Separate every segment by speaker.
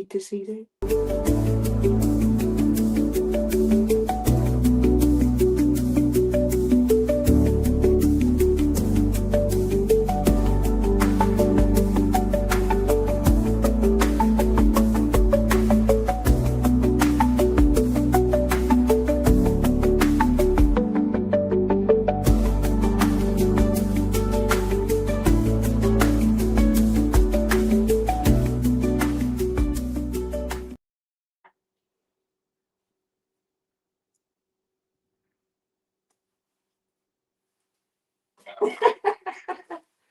Speaker 1: need to see that.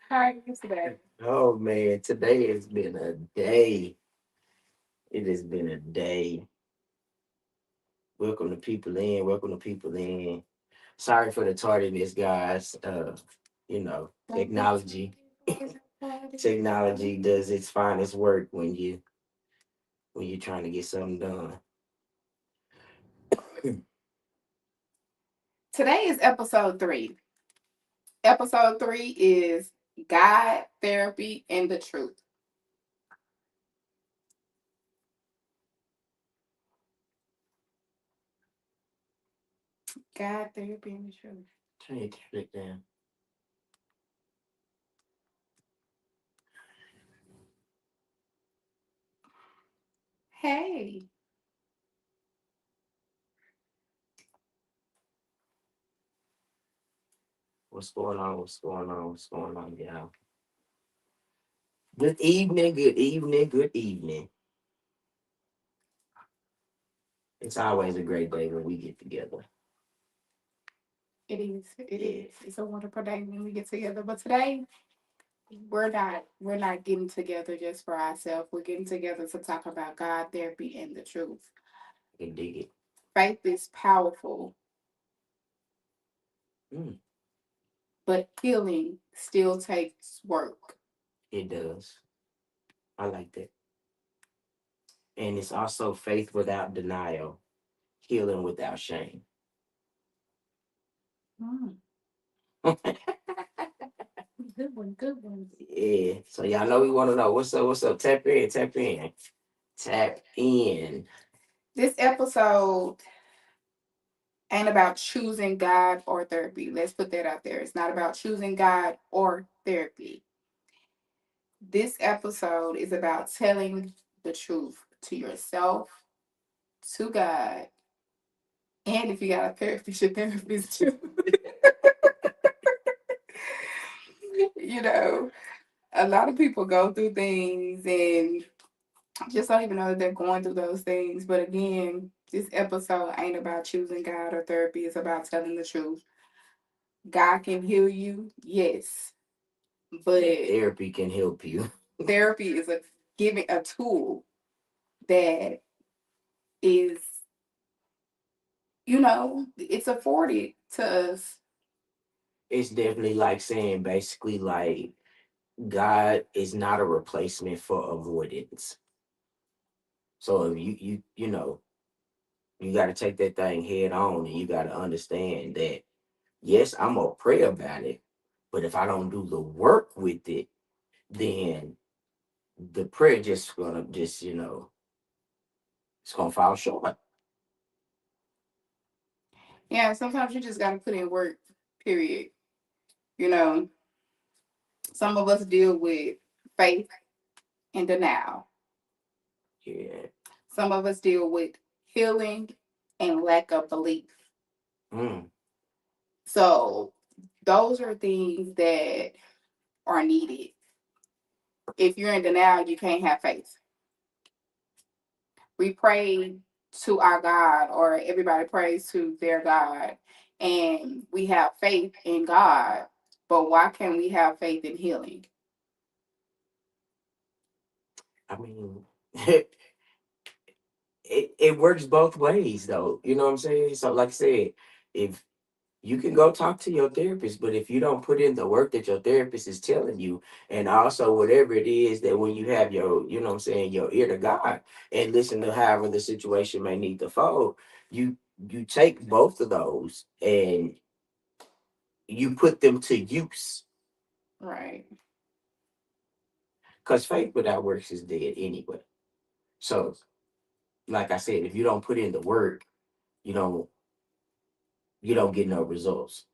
Speaker 1: How are you today?
Speaker 2: Oh man, today has been a day. It has been a day. Welcome to people in. Welcome to people in. Sorry for the tardiness, guys. Technology. Technology does its finest work when you're trying to get something done.
Speaker 1: Today is episode 3. Episode 3 is God, Therapy, and the Truth. God, Therapy, and the Truth.
Speaker 2: Turn your tablet down.
Speaker 1: Hey.
Speaker 2: What's going on? What's going on? What's going on, y'all? Good evening, good evening, good evening. It's always a great day when we get together.
Speaker 1: It is. It is. It's a wonderful day when we get together. But today, we're not getting together just for ourselves. We're getting together to talk about God, therapy, and the truth.
Speaker 2: I can dig it.
Speaker 1: Faith is powerful,
Speaker 2: Mm,
Speaker 1: but healing still takes work.
Speaker 2: it does. I like that. And it's also faith without denial, healing without shame.
Speaker 1: Mm, good one, good one.
Speaker 2: Yeah. So y'all know we want to know what's up, what's up. Tap in, tap in, tap in.
Speaker 1: This episode ain't about choosing God or therapy. Let's put that out there. It's not about choosing God or therapy. This episode is about telling the truth to yourself, to God, and if you got a therapist, your therapist too. You know, a lot of people go through things and just don't even know that they're going through those things. But again, this episode ain't about choosing God or therapy. It's about telling the truth. God can heal you, yes, but
Speaker 2: Therapy can help you.
Speaker 1: therapy is a giving a tool that is, it's afforded to us.
Speaker 2: It's definitely like saying basically like God is not a replacement for avoidance. So if you got to take that thing head on and you got to understand that yes, I'm gonna pray about it, but if I don't do the work with it, then the prayer just gonna just it's gonna fall short.
Speaker 1: Yeah, sometimes you just got to put in work, period. You know, some of us deal with faith and denial.
Speaker 2: Yeah.
Speaker 1: Some of us deal with healing and lack of belief.
Speaker 2: Mm.
Speaker 1: So those are things that are needed. If you're in denial, you can't have faith. We pray to our God, or everybody prays to their God, and we have faith in God. But why can't we have faith in healing?
Speaker 2: I mean, it works both ways though. You know what I'm saying? So like I said, if you can go talk to your therapist, but if you don't put in the work that your therapist is telling you, and also whatever it is that when you have your, you know what I'm saying, your ear to God and listen to however the situation may need to fold, you take both of those and you put them to use.
Speaker 1: Right.
Speaker 2: Because faith without works is dead anyway. So, like I said, if you don't put in the work, you don't you don't get no results.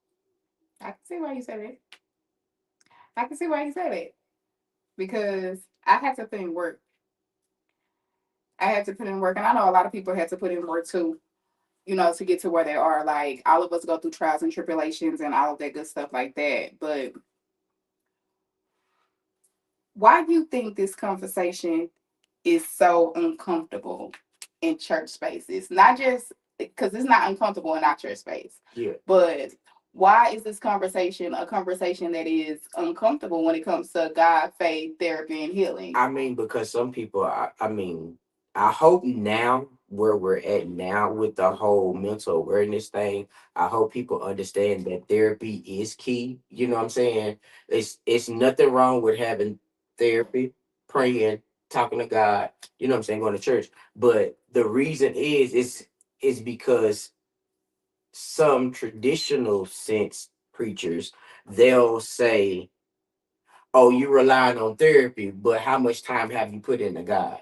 Speaker 1: I can see why you said it. I can see why you said it because I had to put in work. I had to put in work, and I know a lot of people had to put in work too. To get to where they are. Like all of us go through trials and tribulations and all of that good stuff like that. But why do you think this conversation is so uncomfortable in church spaces? Not just because it's not uncomfortable in our church space,
Speaker 2: Yeah.
Speaker 1: but why is this conversation a conversation that is uncomfortable when it comes to God, faith, therapy, and healing?
Speaker 2: I mean, because some people, I mean, I hope now where we're at now with the whole mental awareness thing, I hope people understand that therapy is key. You know what I'm saying? It's nothing wrong with having therapy, praying, talking to God. You know what I'm saying? Going to church, but the reason is because some traditional sense preachers they'll say, oh, you relying on therapy, but how much time have you put into God?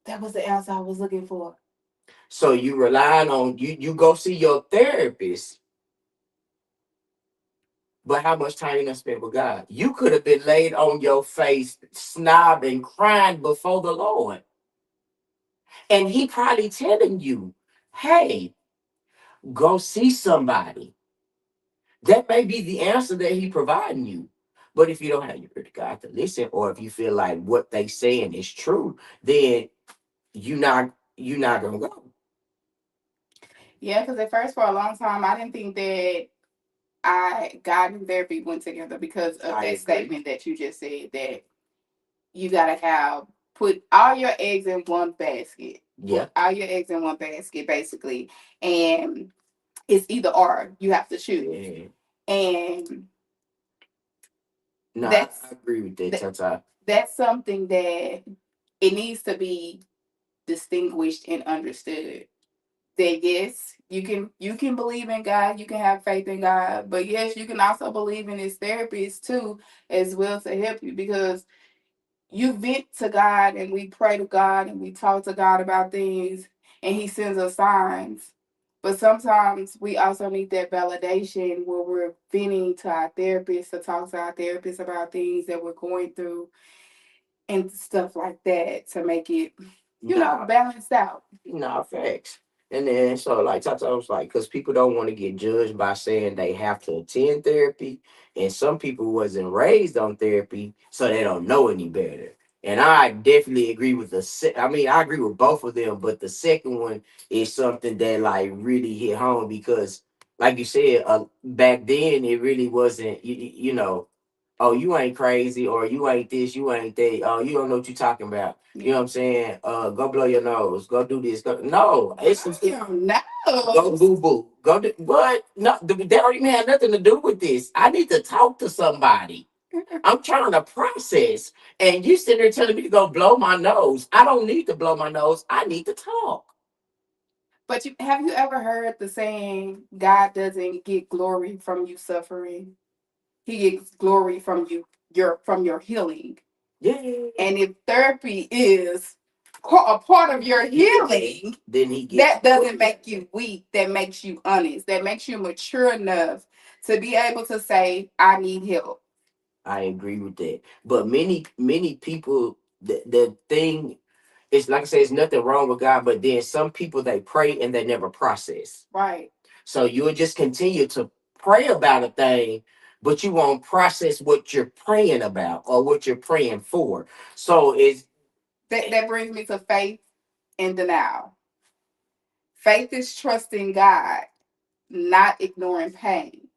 Speaker 1: That was the answer I was looking for.
Speaker 2: So you relying on you go see your therapist, but how much time you gonna spend with God? You could have been laid on your face, snobbing, crying before the Lord. And he probably telling you, hey, go see somebody. That may be the answer that he providing you. But if you don't have your God to listen, or if you feel like what they saying is true, then you not gonna go.
Speaker 1: Yeah, because at first, for a long time, I didn't think that God and therapy went together because of
Speaker 2: I
Speaker 1: that
Speaker 2: agree.
Speaker 1: statement that you just said that you gotta have put all your eggs in one basket.
Speaker 2: Yeah.
Speaker 1: Put all your eggs in one basket, basically, and it's either or. You have to choose,
Speaker 2: Yeah.
Speaker 1: and
Speaker 2: No, I
Speaker 1: that's
Speaker 2: agree with that,
Speaker 1: that,
Speaker 2: Tata.
Speaker 1: that's something that it needs to be distinguished and understood. That yes, you can believe in God, you can have faith in God, but yes, you can also believe in His therapists too, as well to help you because you vent to God and we pray to God and we talk to God about things and He sends us signs. But sometimes we also need that validation where we're venting to our therapist to talk to our therapist about things that we're going through and stuff like that to make it,
Speaker 2: Nah,
Speaker 1: balanced out.
Speaker 2: nah, facts. And then so like Tata was like, because people don't want to get judged by saying they have to attend therapy, and some people wasn't raised on therapy, so they don't know any better. And I definitely agree with I mean, I agree with both of them, but the second one is something that like really hit home because, like you said, back then it really wasn't. Oh, you ain't crazy, or you ain't this, you ain't that. Oh, you don't know what you talking about. You know what I'm saying? Go blow your nose. Go do this. Go. No,
Speaker 1: No.
Speaker 2: go boo boo. Go do what? No, that don't even have nothing to do with this. I need to talk to somebody. I'm trying to process, and you sitting there telling me to go blow my nose. I don't need to blow my nose. I need to talk.
Speaker 1: But have you ever heard the saying, God doesn't get glory from you suffering? He gets glory from your healing.
Speaker 2: Yeah.
Speaker 1: And if therapy is a part of your healing,
Speaker 2: Then he gets
Speaker 1: that doesn't make you weak. That makes you honest. That makes you mature enough to be able to say, I need help.
Speaker 2: I agree with that. But many people, the thing is, like I said, it's nothing wrong with God. But then some people they pray and they never process.
Speaker 1: Right.
Speaker 2: So you'll just continue to pray about a thing, but you won't process what you're praying about or what you're praying for. So it's
Speaker 1: That brings me to faith and denial. Faith is trusting God, not ignoring pain.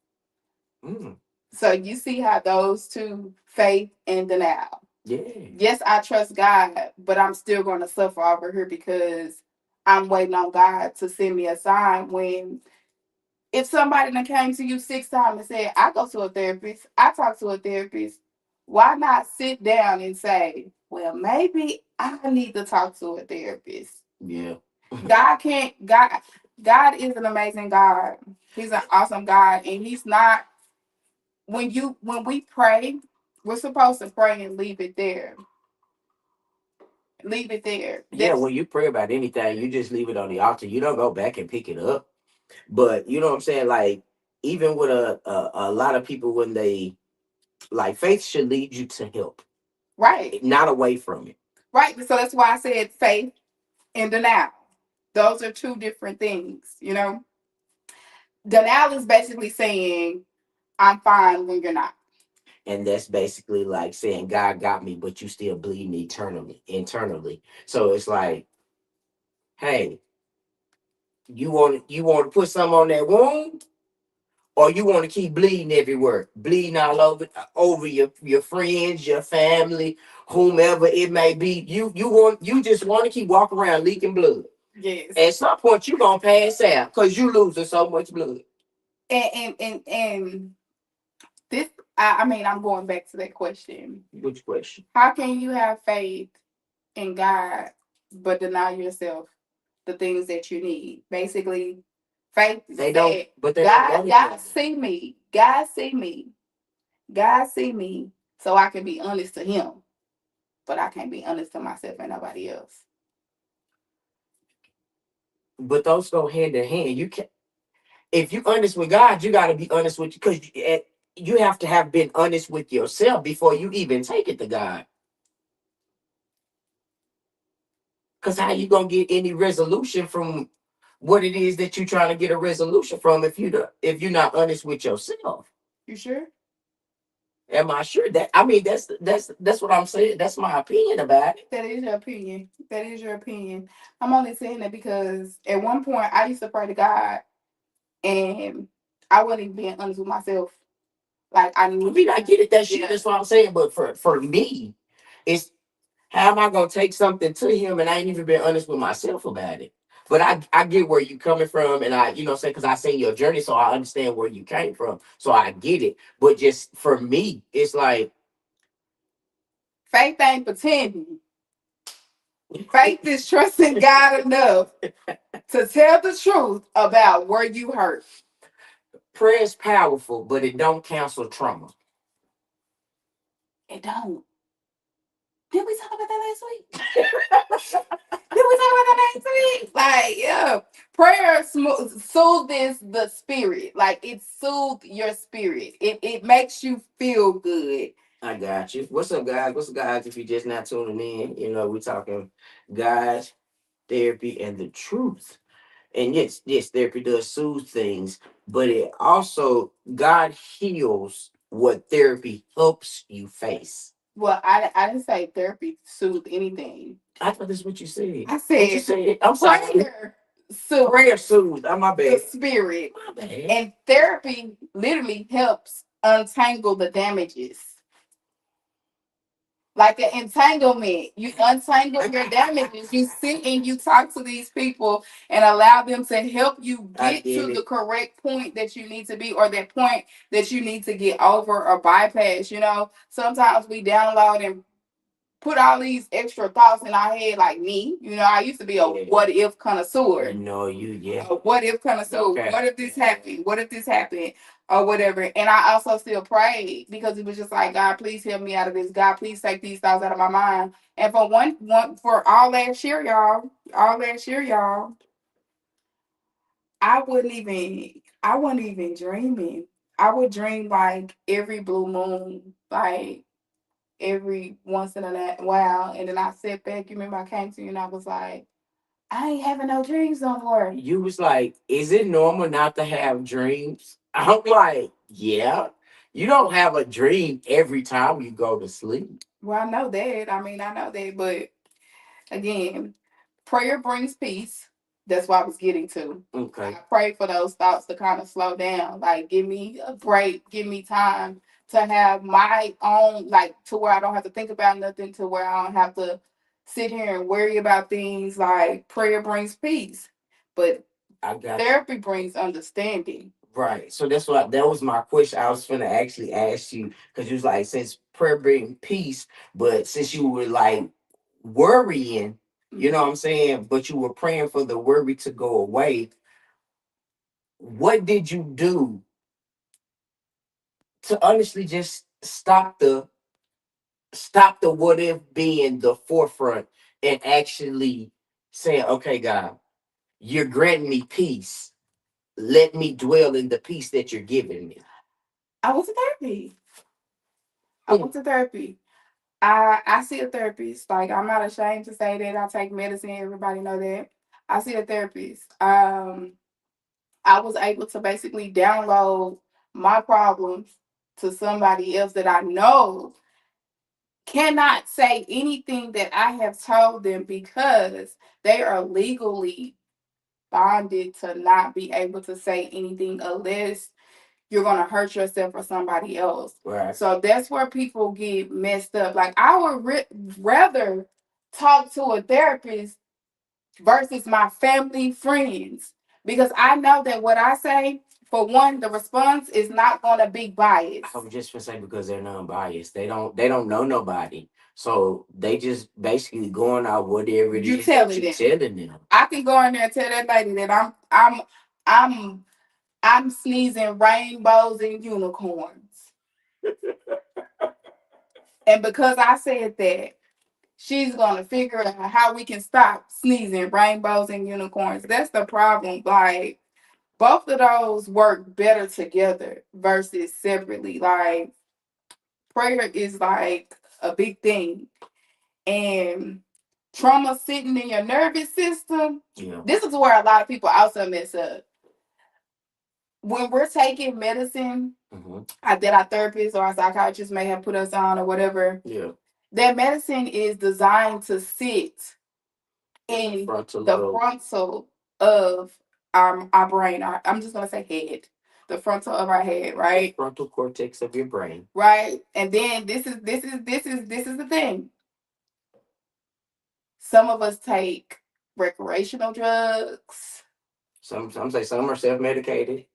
Speaker 2: mm,
Speaker 1: So you see how those two, faith and denial.
Speaker 2: yeah,
Speaker 1: Yes, I trust God, but I'm still going to suffer over here because I'm waiting on God to send me a sign. When if somebody that came to you 6 times and said, I go to a therapist, I talk to a therapist, why not sit down and say, well, maybe I need to talk to a therapist?
Speaker 2: yeah,
Speaker 1: God can't God is an amazing God. He's an awesome God. And he's not when we pray, we're supposed to pray and leave it there. leave it there.
Speaker 2: Yeah, when you pray about anything, you just leave it on the altar. You don't go back and pick it up. But you know what I'm saying? Like, even with a lot of people, when they like, faith should lead you to help,
Speaker 1: Right.
Speaker 2: not away from it.
Speaker 1: Right. So that's why I said faith and denial. Those are two different things, you know. Denial is basically saying I'm fine when you're not.
Speaker 2: And that's basically like saying God got me, but you still bleeding internally. So it's like, hey, you want to put something on that wound, or you want to keep bleeding everywhere, bleeding all over your friends, your family, whomever it may be. You just want to keep walking around leaking blood.
Speaker 1: Yes.
Speaker 2: At some point, you're gonna pass out because you losing so much blood.
Speaker 1: And this, I mean, I'm going back to that question.
Speaker 2: Which question?
Speaker 1: How can you have faith in God but deny yourself the things that you need? Basically, faith
Speaker 2: They don't,
Speaker 1: said,
Speaker 2: but they don't
Speaker 1: God,
Speaker 2: want it.
Speaker 1: God see me. God see me. God see me so I can be honest to him. But I can't be honest to myself and nobody else.
Speaker 2: But those go hand in hand. You can, if you honest with God, you got to be honest with you, because you have to have been honest with yourself before you even take it to God. Because how you gonna get any resolution from what it is that you're trying to get a resolution from if you're not honest with yourself?
Speaker 1: You sure?
Speaker 2: Am I sure that? I mean, that's what I'm saying. That's my opinion about it.
Speaker 1: That is your opinion. That is your opinion. I'm only saying that because at one point I used to pray to God and I wasn't even being honest with myself. Like I
Speaker 2: I
Speaker 1: knew.
Speaker 2: mean, I get it. That shit.
Speaker 1: Yeah.
Speaker 2: That's what I'm saying. But for me, it's, how am I gonna take something to him and I ain't even been honest with myself about it? But I get where you coming from, and I, say, because I seen your journey, so I understand where you came from, so I get it. But just for me, it's like,
Speaker 1: Faith ain't pretending. Faith is trusting God enough to tell the truth about where you hurt.
Speaker 2: prayer is powerful, but it don't cancel trauma.
Speaker 1: It don't. Did we talk about that last week? Did we talk about that last week? Like, yeah. Prayer soothes the spirit. Like, it soothes your spirit. It makes you feel good.
Speaker 2: I got you. What's up, guys? What's up, guys? If you just not tuning in, we're talking guys, therapy, and the truth. And yes, therapy does soothe things, but it also, God heals what therapy helps you face.
Speaker 1: Well, I didn't say therapy soothe anything.
Speaker 2: I thought that's what you said.
Speaker 1: I
Speaker 2: What you
Speaker 1: said
Speaker 2: said? I'm sorry. Prayer soothe. I'm my
Speaker 1: the
Speaker 2: bad.
Speaker 1: spirit.
Speaker 2: My bad.
Speaker 1: And therapy literally helps untangle the damages. Like an entanglement. You untangle your damages. You sit and you talk to these people and allow them to help you get to the correct point that you need to be, or that point that you need to get over or bypass. Sometimes we download and put all these extra thoughts in our head, like me. I used to be a what if connoisseur.
Speaker 2: No, yeah.
Speaker 1: A what if connoisseur. Okay. What if this happened? What if this happened? Or whatever. And I also still prayed because it was just like, God, please help me out of this. God, please take these thoughts out of my mind. And for all last year, y'all, I wasn't even dreaming. I would dream like every blue moon, like every once in a while. And then I sit back. You remember I came to you and I was like, I ain't having no dreams no more.
Speaker 2: You was like, is it normal not to have dreams? I'm like, yeah. You don't have a dream every time you go to sleep.
Speaker 1: Well, I know that. I know that. But again, prayer brings peace. That's what I was getting to.
Speaker 2: Okay.
Speaker 1: I pray for those thoughts to kind of slow down. Like, give me a break, give me time to have my own, like, to where I don't have to think about nothing, to where I don't have to sit here and worry about things. Like, prayer brings peace, but therapy brings understanding.
Speaker 2: Right. So that was my question. I was finna actually ask you, because you was like, since prayer bring peace, but since you were like worrying, you know what I'm saying, but you were praying for the worry to go away, what did you do to honestly just stop the what if being the forefront and actually saying, okay, God, you're granting me peace. Let me dwell in the peace that you're giving me.
Speaker 1: I went to therapy. I went to therapy. I see a therapist. Like, I'm not ashamed to say that I take medicine. Everybody know that. I see a therapist. I was able to basically download my problems to somebody else that I know cannot say anything that I have told them because they are legally bonded to not be able to say anything unless you're going to hurt yourself or somebody else.
Speaker 2: Right.
Speaker 1: So that's where people get messed up. Like, I would rather talk to a therapist versus my family, friends, because I know that what I say, for one, the response is not going to be biased.
Speaker 2: I was just gonna say because they're non-biased. They don't know nobody. So they just basically going out whatever it
Speaker 1: You
Speaker 2: is that
Speaker 1: telling
Speaker 2: you're
Speaker 1: them.
Speaker 2: telling them.
Speaker 1: I can go in there and tell that lady that I'm I'm sneezing rainbows and unicorns. And because I said that, she's gonna figure out how we can stop sneezing rainbows and unicorns. That's the problem. Like, both of those work better together versus separately. Like, prayer is like a big thing. And trauma sitting in your nervous system,
Speaker 2: Yeah.
Speaker 1: this is where a lot of people also mess up. When we're taking medicine, that our therapist or our psychiatrist may have put us on or whatever,
Speaker 2: Yeah.
Speaker 1: that medicine is designed to sit in the frontal of our brain. I'm just gonna say head, the frontal of our head, right?
Speaker 2: Frontal cortex of your brain.
Speaker 1: Right, and then this is the thing. Some of us take recreational drugs.
Speaker 2: Some say some are self-medicated.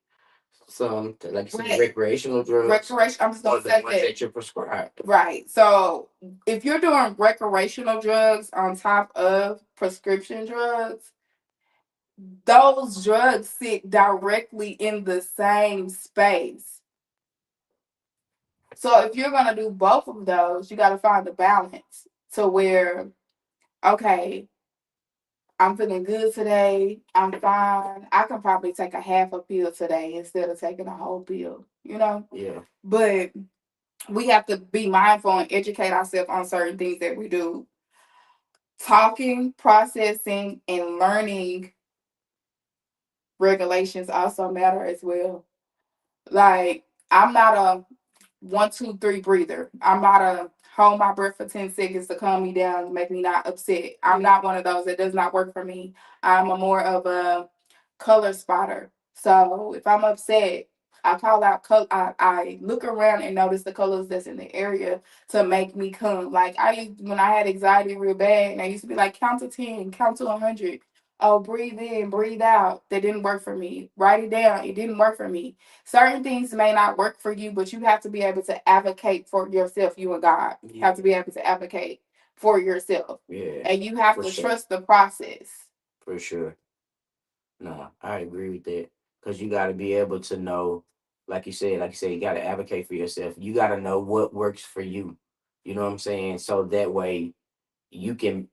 Speaker 2: Some, like you said,
Speaker 1: Right.
Speaker 2: recreational drugs.
Speaker 1: Recreation. I'm just
Speaker 2: Or
Speaker 1: gonna
Speaker 2: the
Speaker 1: say
Speaker 2: ones that you're prescribed.
Speaker 1: Right. So if you're doing recreational drugs on top of prescription drugs, those drugs sit directly in the same space. So if you're gonna do both of those, you gotta find a balance to where, okay, I'm feeling good today, I'm fine. I can probably take a half a pill today instead of taking a whole pill, you know?
Speaker 2: Yeah.
Speaker 1: But we have to be mindful and educate ourselves on certain things that we do. Talking, processing, and learning regulations also matter as well. Like, I'm not a 1, 2, 3 breather. I'm not a hold my breath for 10 seconds to calm me down and make me not upset. I'm not one of those. It does not work for me. I'm a more of a color spotter. So if I'm upset, I call out color. I look around and notice the colors that's in the area to make me calm. Like, when I had anxiety real bad, and I used to be like, count to 10, count to 100. Oh, breathe in, breathe out. That didn't work for me. Write it down. It didn't work for me. Certain things may not work for you, but you have to be able to advocate for yourself. You and God have to be able to advocate for yourself.
Speaker 2: Yeah.
Speaker 1: And you have to trust the process.
Speaker 2: For sure. No, I agree with that. Because you got to be able to know, like you said, you got to advocate for yourself. You got to know what works for you. You know what I'm saying? So that way you can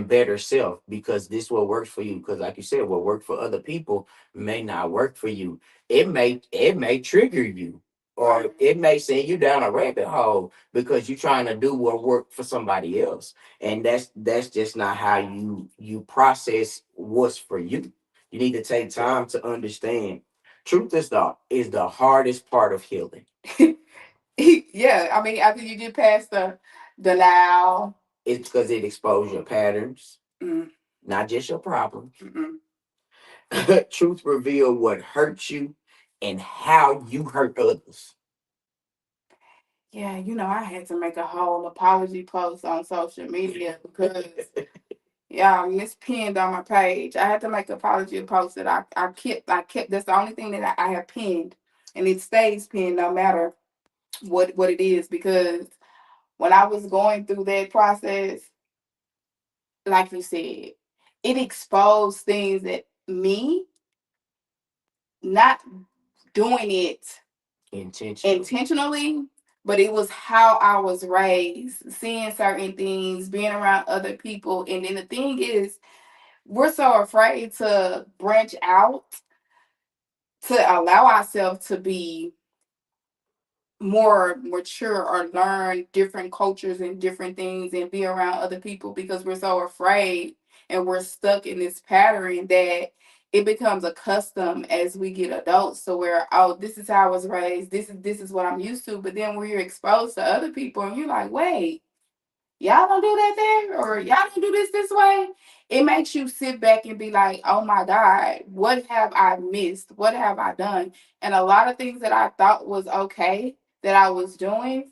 Speaker 2: better self because this what works for you. Because like you said, what worked for other people may not work for you. It may trigger you. Or it may send you down a rabbit hole because you're trying to do what worked for somebody else. And that's just not how you process what's for you. You need to take time to understand. Truth is the hardest part of healing.
Speaker 1: Yeah, I mean, after you get past the denial,
Speaker 2: It's because it exposes your patterns,
Speaker 1: mm,
Speaker 2: not just your problems.
Speaker 1: mm-mm.
Speaker 2: Truth reveal what hurts you and how you hurt others.
Speaker 1: Yeah, I had to make a whole apology post on social media because yeah, I mispinned on my page. I had to make an apology post that I kept. That's the only thing that I have pinned, and it stays pinned no matter what it is. Because when I was going through that process, like you said, it exposed things that me not doing it
Speaker 2: Intentionally.
Speaker 1: intentionally, but it was how I was raised, seeing certain things, being around other people. And then the thing is, we're so afraid to branch out, to allow ourselves to be more mature or learn different cultures and different things and be around other people because we're so afraid and we're stuck in this pattern that it becomes a custom as we get adults, so where, oh, this is how I was raised, this is what I'm used to. But then when you're exposed to other people and you're like, wait, y'all don't do that there, or y'all don't do this way, it makes you sit back and be like, oh my God, what have I missed? What have I done? And a lot of things that I thought was okay that I was doing,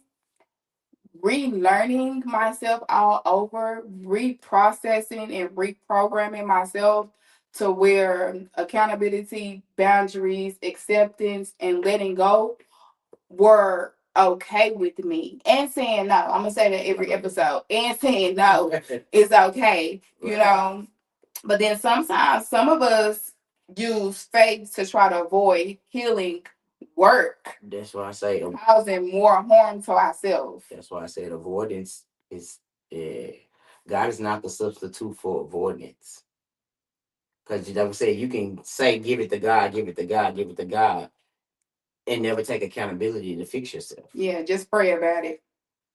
Speaker 1: relearning myself all over, reprocessing and reprogramming myself to where accountability, boundaries, acceptance, and letting go were okay with me, and saying no. I'm gonna say that every episode. And saying no is okay, you know. But then sometimes some of us use faith to try to avoid healing work,
Speaker 2: That's why I say
Speaker 1: causing more harm to ourselves.
Speaker 2: that's why I said avoidance is, yeah. God is not the substitute for avoidance. Because like I said, you can say give it to God, give it to God, give it to God, and never take accountability to fix yourself.
Speaker 1: Yeah, just pray about it.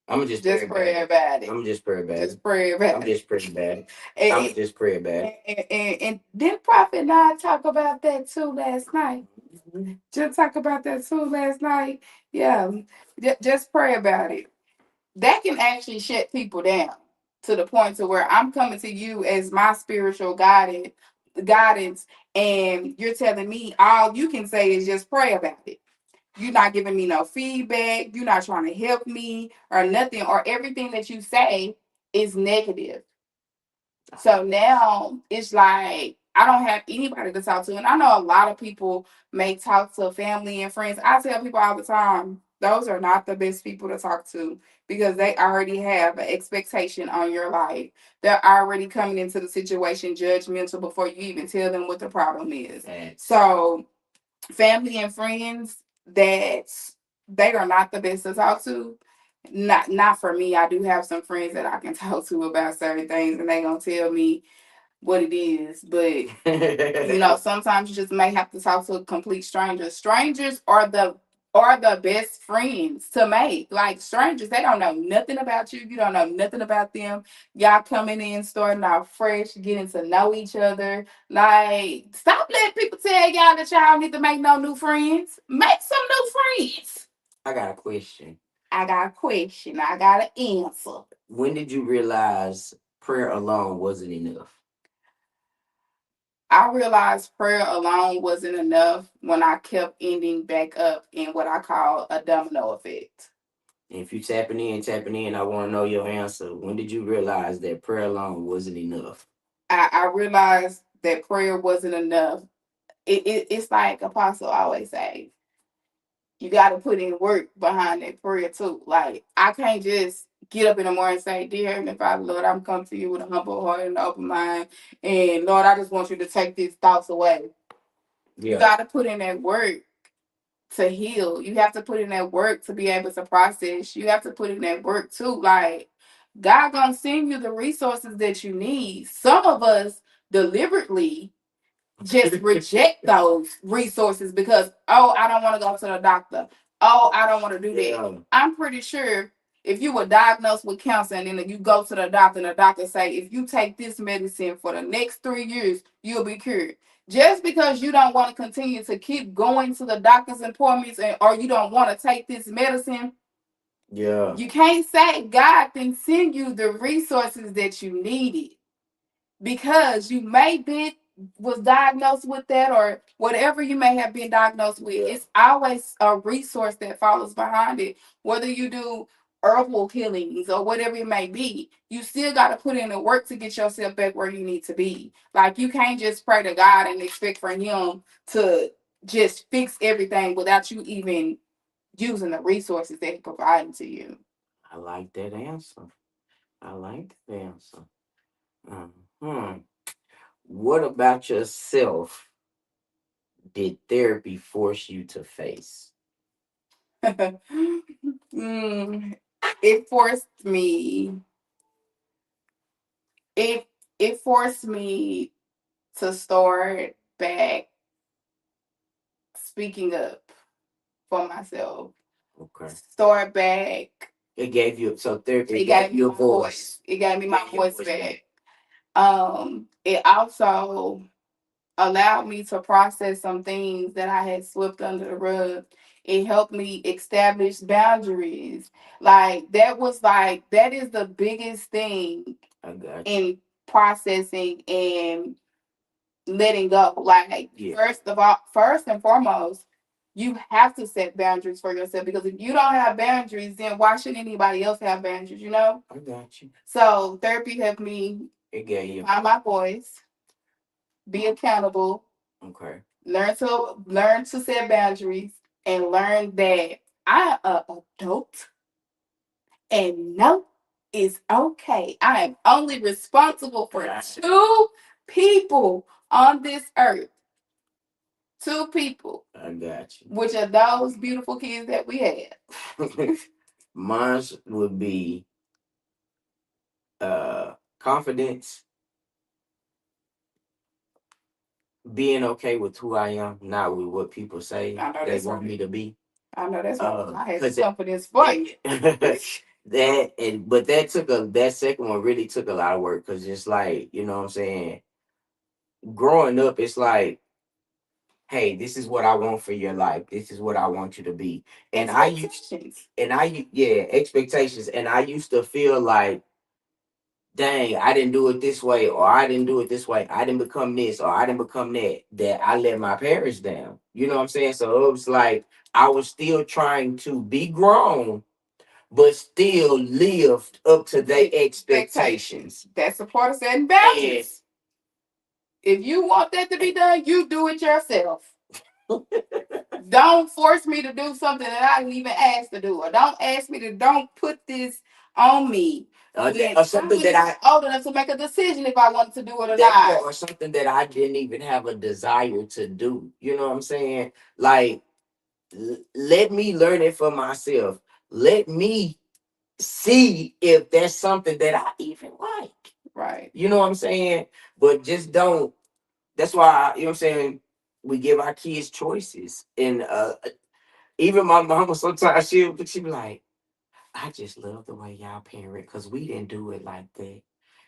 Speaker 2: I'm gonna just
Speaker 1: pray about it.
Speaker 2: I'm just pray about
Speaker 1: Just
Speaker 2: it.
Speaker 1: pray about
Speaker 2: I'm
Speaker 1: it.
Speaker 2: just praying bad.
Speaker 1: And,
Speaker 2: I'm just praying bad.
Speaker 1: and didn't Prophet and I talk about that too last night? Just talk about that too last night. Yeah, just pray about it. That can actually shut people down to the point to where I'm coming to you as my spiritual guidance, and you're telling me all you can say is just pray about it. You're not giving me no feedback. You're not trying to help me or nothing, or everything that you say is negative. So now it's like I don't have anybody to talk to. And I know a lot of people may talk to family and friends. I tell people all the time, those are not the best people to talk to because they already have an expectation on your life. They're already coming into the situation judgmental before you even tell them what the problem is. So family and friends, that they are not the best to talk to. Not for me. I do have some friends that I can talk to about certain things and they gonna tell me what it is. But sometimes you just may have to talk to a complete stranger. Strangers are the best friends to make. Like strangers, they don't know nothing about you. You don't know nothing about them. Y'all coming in, starting out fresh, getting to know each other. Like, stop letting people tell y'all that y'all need to make no new friends. Make some new friends.
Speaker 2: I got a question.
Speaker 1: I got a question. I got an answer.
Speaker 2: When did you realize prayer alone wasn't enough?
Speaker 1: I realized prayer alone wasn't enough when I kept ending back up in what I call a domino effect.
Speaker 2: If you tapping in, I want to know your answer. When did you realize that prayer alone wasn't enough?
Speaker 1: I realized that prayer wasn't enough. It's like Apostle always say, you got to put in work behind that prayer too. Like, I can't just get up in the morning and say, dear Heavenly Father, Lord, I'm coming to you with a humble heart and an open mind. And Lord, I just want you to take these thoughts away. Yeah. You got to put in that work to heal. You have to put in that work to be able to process. You have to put in that work too. Like, God gonna send you the resources that you need. Some of us deliberately just reject those resources because, oh, I don't want to go to the doctor. Oh, I don't want to do that. Yeah. I'm pretty sure if you were diagnosed with cancer and then you go to the doctor and the doctor say, if you take this medicine for the next 3 years, you'll be cured. Just because you don't want to continue to keep going to the doctor's appointments or you don't want to take this medicine, yeah, you can't say God didn't send you the resources that you needed because you may be was diagnosed with that or whatever you may have been diagnosed with. Yeah. It's always a resource that follows behind it. Whether you do herbal healings or whatever it may be, you still got to put in the work to get yourself back where you need to be. Like, you can't just pray to God and expect for him to just fix everything without you even using the resources that he provided to you.
Speaker 2: I like that answer. I like the answer. Hmm. What about yourself did therapy force you to face?
Speaker 1: Mm, it forced me. It it forced me to start back speaking up for myself.
Speaker 2: Okay.
Speaker 1: Start back.
Speaker 2: It gave you so therapy
Speaker 1: It
Speaker 2: gave
Speaker 1: gave me
Speaker 2: you a
Speaker 1: my
Speaker 2: voice.
Speaker 1: voice. It gave me
Speaker 2: It
Speaker 1: my
Speaker 2: gave you a
Speaker 1: voice
Speaker 2: voice back.
Speaker 1: back. It also allowed me to process some things that I had swept under the rug. It helped me establish boundaries. That is the biggest thing
Speaker 2: I got you.
Speaker 1: in processing and letting go. Like,
Speaker 2: Yeah,
Speaker 1: first and foremost, you have to set boundaries for yourself, because if you don't have boundaries, then why should anybody else have boundaries, you know?
Speaker 2: I got you.
Speaker 1: So therapy helped me
Speaker 2: It gave you.
Speaker 1: find my voice, be accountable,
Speaker 2: Okay.
Speaker 1: learn to set boundaries, and learn that I am an adult and no is okay. I am only responsible for two people on this earth. Two people,
Speaker 2: I got you.
Speaker 1: which are those beautiful kids that we had.
Speaker 2: Mine would be confidence, being okay with who I am, not with what people say
Speaker 1: I know
Speaker 2: they
Speaker 1: that's
Speaker 2: want
Speaker 1: right.
Speaker 2: me to be.
Speaker 1: I know that's right. I had
Speaker 2: Because
Speaker 1: confidence fight.
Speaker 2: that and but that second one really took a lot of work because it's like you know what I'm saying. Growing up, it's like, hey, this is what I want for your life. This is what I want you to be. And
Speaker 1: Expectations.
Speaker 2: yeah, expectations. And I used to feel like, dang, I didn't do it this way, or I didn't do it this way. I didn't become this, or I didn't become that. That I let my parents down. You know what I'm saying? So it was like I was still trying to be grown, but still lived up to their expectations.
Speaker 1: That's a part of setting boundaries. If you want that to be done, you do it yourself. Don't force me to do something that I didn't even ask to do, or don't ask me to. Don't put this on me. Or something that I old enough to make a decision if I wanted to do it or not.
Speaker 2: Or something that I didn't even have a desire to do. You know what I'm saying? Like, let me learn it for myself. Let me see if that's something that I even like.
Speaker 1: Right.
Speaker 2: You know what I'm saying? But just don't. That's why you know what I'm saying. We give our kids choices, and even my mama sometimes she be like, I just love the way y'all parent because we didn't do it like that.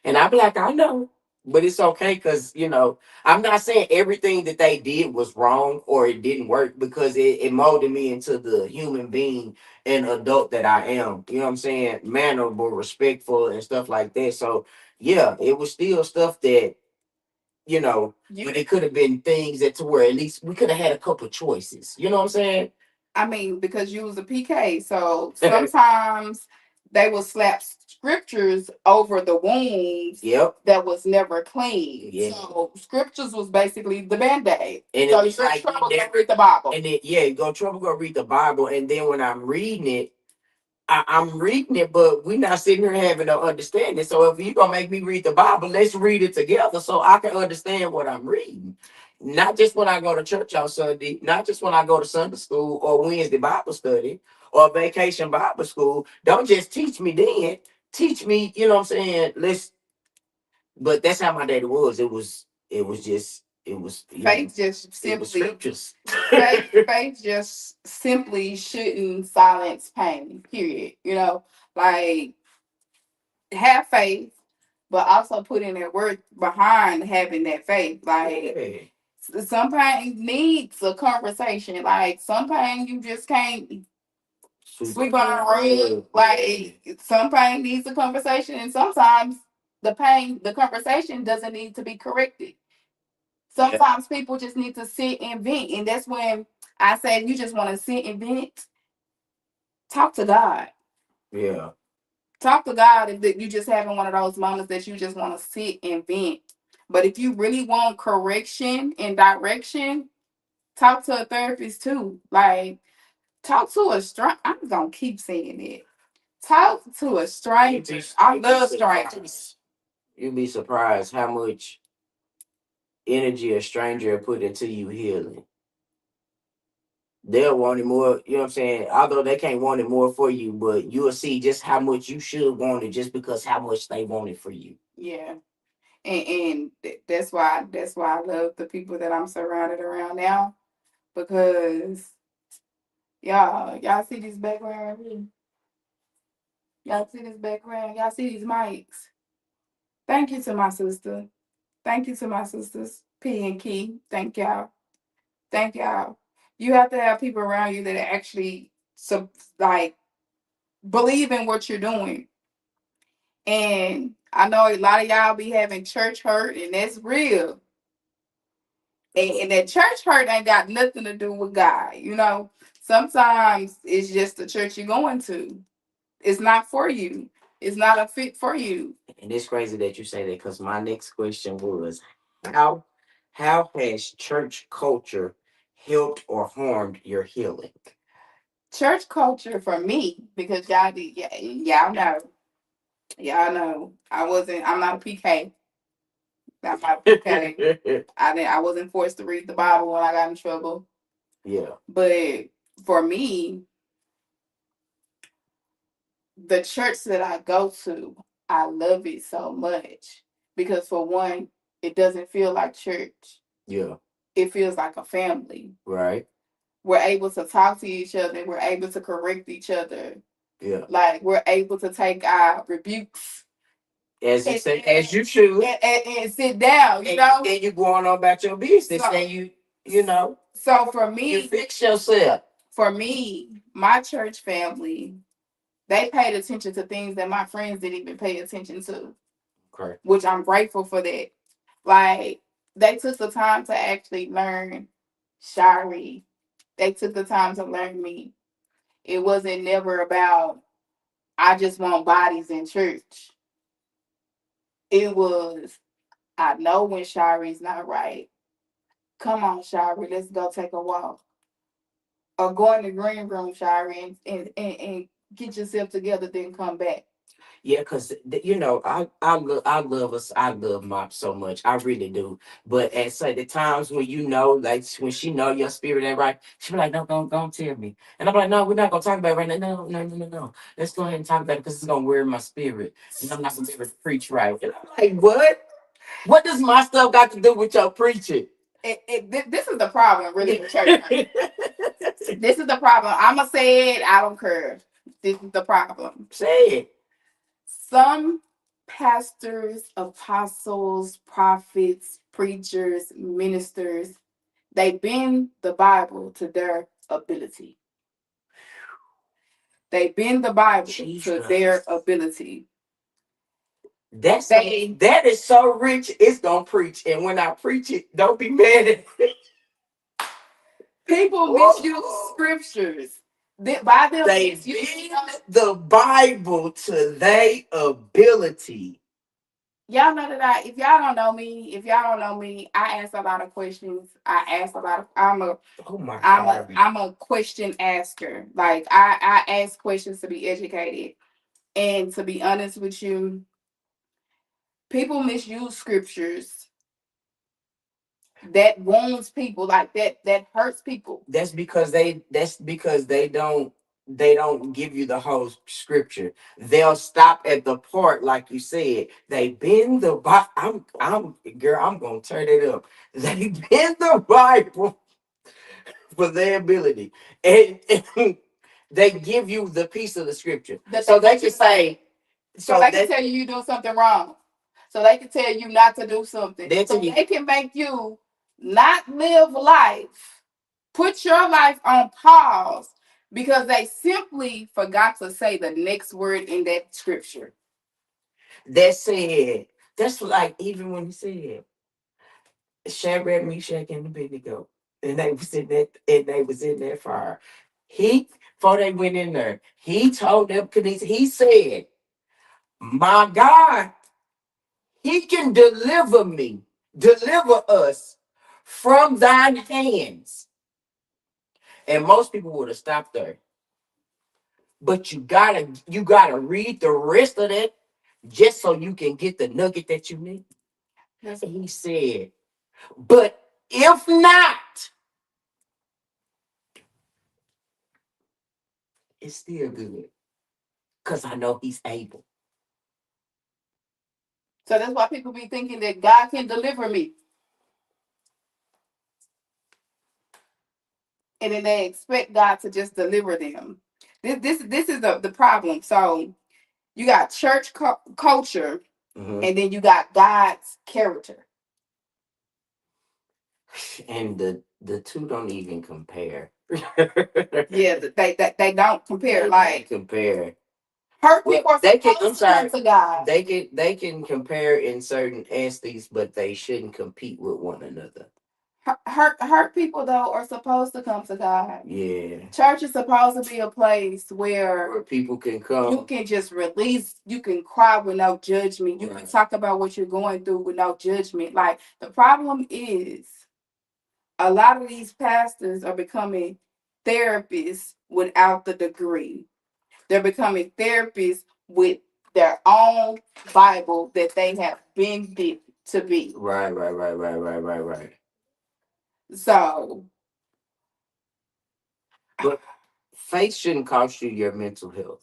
Speaker 2: And I be like, I know, but it's okay because, you know, I'm not saying everything that they did was wrong or it didn't work because it molded me into the human being and adult that I am. You know what I'm saying? Mannerable, respectful, and stuff like that. So, yeah, it was still stuff that, you know, but it could have been things that to where at least we could have had a couple choices. You know what I'm saying?
Speaker 1: I mean, because you was a PK, so sometimes they will slap scriptures over the wounds.
Speaker 2: Yep.
Speaker 1: That was never clean. Yeah. So scriptures was basically the band-aid. And so you're like, trouble, go read the Bible.
Speaker 2: And then yeah, go trouble, go read the Bible. And then when I'm reading it, I'm reading it, but we're not sitting here having no understanding. So if you're gonna make me read the Bible, let's read it together so I can understand what I'm reading. Not just when I go to church on Sunday, not just when I go to Sunday school or Wednesday Bible study or vacation Bible school. Don't just teach me then. Teach me, you know what I'm saying? Let's but that's how my daddy was. It was just it was you know,
Speaker 1: Faith just
Speaker 2: it was
Speaker 1: simply
Speaker 2: scriptures.
Speaker 1: faith just simply shouldn't silence pain. Period. You know, like, have faith, but also put in that work behind having that faith. Like,
Speaker 2: Yeah.
Speaker 1: some pain needs a conversation. Like, some pain you just can't sweep on a rug. Like, some pain needs a conversation, and sometimes the conversation doesn't need to be corrected. Sometimes people just need to sit and vent, and that's when I say, if you just want to sit and vent, talk to God.
Speaker 2: Yeah.
Speaker 1: Talk to God if you just having one of those moments that you just want to sit and vent. But if you really want correction and direction, talk to a therapist too. Like, talk to a stranger. I'm gonna keep saying it. Talk to a stranger. I love strangers.
Speaker 2: You'd be surprised how much energy a stranger put into you healing. They'll want it more, you know what I'm saying? Although they can't want it more for you, but you'll see just how much you should want it just because how much they want it for you.
Speaker 1: Yeah. And that's why I love the people that I'm surrounded around now, because y'all see this background here? Y'all see this background? Y'all see these mics? Thank you to my sister. Thank you to my sisters, P and Key. Thank y'all. Thank y'all. You have to have people around you that actually like believe in what you're doing. And I know a lot of y'all be having church hurt, and that's real. And that church hurt ain't got nothing to do with God. Sometimes it's just the church you're going to. It's not for you. It's not a fit for you.
Speaker 2: And it's crazy that you say that because my next question was how how has church culture helped or harmed your healing?
Speaker 1: Church culture for me, because y'all know I'm not a PK. I'm not a PK. I wasn't forced to read the Bible when I got in trouble.
Speaker 2: Yeah.
Speaker 1: But for me, the church that I go to, I love it so much because, for one, it doesn't feel like church.
Speaker 2: Yeah.
Speaker 1: It feels like a family.
Speaker 2: Right.
Speaker 1: We're able to talk to each other. We're able to correct each other.
Speaker 2: Yeah.
Speaker 1: Like, we're able to take our rebukes
Speaker 2: As you say, as you should,
Speaker 1: and sit down,
Speaker 2: and you going on about your business,
Speaker 1: So,
Speaker 2: and you know,
Speaker 1: so
Speaker 2: you fix yourself.
Speaker 1: for me, my church family, they paid attention to things that my friends didn't even pay attention to,
Speaker 2: Okay.
Speaker 1: which I'm grateful for that. Like, they took the time to actually learn Shari. They took the time to learn me. It wasn't never about, I just want bodies in church. It was, I know when Shari's not right. Come on, Shari, let's go take a walk. Or go in the green room, Shari, and get yourself together, then come back.
Speaker 2: Yeah, cause you know I love us. I love Mop so much. I really do. But at certain times when you know, like when she know your spirit ain't right, she be like, "No, don't tell me." And I'm like, "No, we're not gonna talk about it right now. No, no, no, no, no. Let's go ahead and talk about it because it's gonna wear my spirit, and I'm not gonna be able to preach right." And I'm like, "What? What does my stuff got to do with your preaching?"
Speaker 1: This is the problem, really, with church. This is the problem. I'ma say it. I don't care. This is the problem.
Speaker 2: Say it.
Speaker 1: Some pastors, apostles, prophets, preachers, ministers, they bend the Bible to their ability. They bend the Bible to their ability.
Speaker 2: That is so rich. It's gonna preach, and when I preach it, don't be mad at me.
Speaker 1: People misuse scriptures. By them,
Speaker 2: They bend the Bible to their ability.
Speaker 1: Y'all know that if y'all don't know me, I ask a lot of questions. I ask a lot of.
Speaker 2: Oh my God.
Speaker 1: I'm a question asker. Like, I ask questions to be educated. And to be honest with you, people misuse scriptures that wounds people, like that hurts people.
Speaker 2: That's because they don't give you the whole scripture. They'll stop at the part like you said. They bend the Bible. I'm girl. I'm gonna turn it up. They bend the Bible for their ability, and they give you the piece of the scripture, so they can say.
Speaker 1: So they can tell you you're doing something wrong. So they can tell you not to do something. So they can make you not live life, put your life on pause because they simply forgot to say the next word in that scripture.
Speaker 2: That said, that's like even when he said Shadrach, Meshach, and Abednego, and they was in that fire. He before they went in there, he told them, he said, "My God, He can deliver us from thine hands." And most people would have stopped there. But you gotta read the rest of that just so you can get the nugget that you need. And he said, "But if not, It's still good. Because I know he's able.
Speaker 1: So that's why people be thinking that God can deliver me. And then they expect God to just deliver them. This is the problem. So you got church culture, and then you got God's character.
Speaker 2: And the two don't even compare.
Speaker 1: Yeah, they don't compare.
Speaker 2: They
Speaker 1: Like
Speaker 2: compare.
Speaker 1: hurt people are
Speaker 2: They can. I'm
Speaker 1: supposed to
Speaker 2: sorry.
Speaker 1: come to God.
Speaker 2: They can compare in certain aspects, but they shouldn't compete with one another.
Speaker 1: Hurt people though are supposed to come to God.
Speaker 2: Yeah.
Speaker 1: Church is supposed to be a place where
Speaker 2: people can come.
Speaker 1: You can just release. You can cry with no judgment. You can talk about what you're going through with no judgment. Like the problem is, a lot of these pastors are becoming therapists without the degree. They're becoming therapists with their own Bible that they have been bit to be.
Speaker 2: Right.
Speaker 1: So,
Speaker 2: But faith shouldn't cost you your mental health.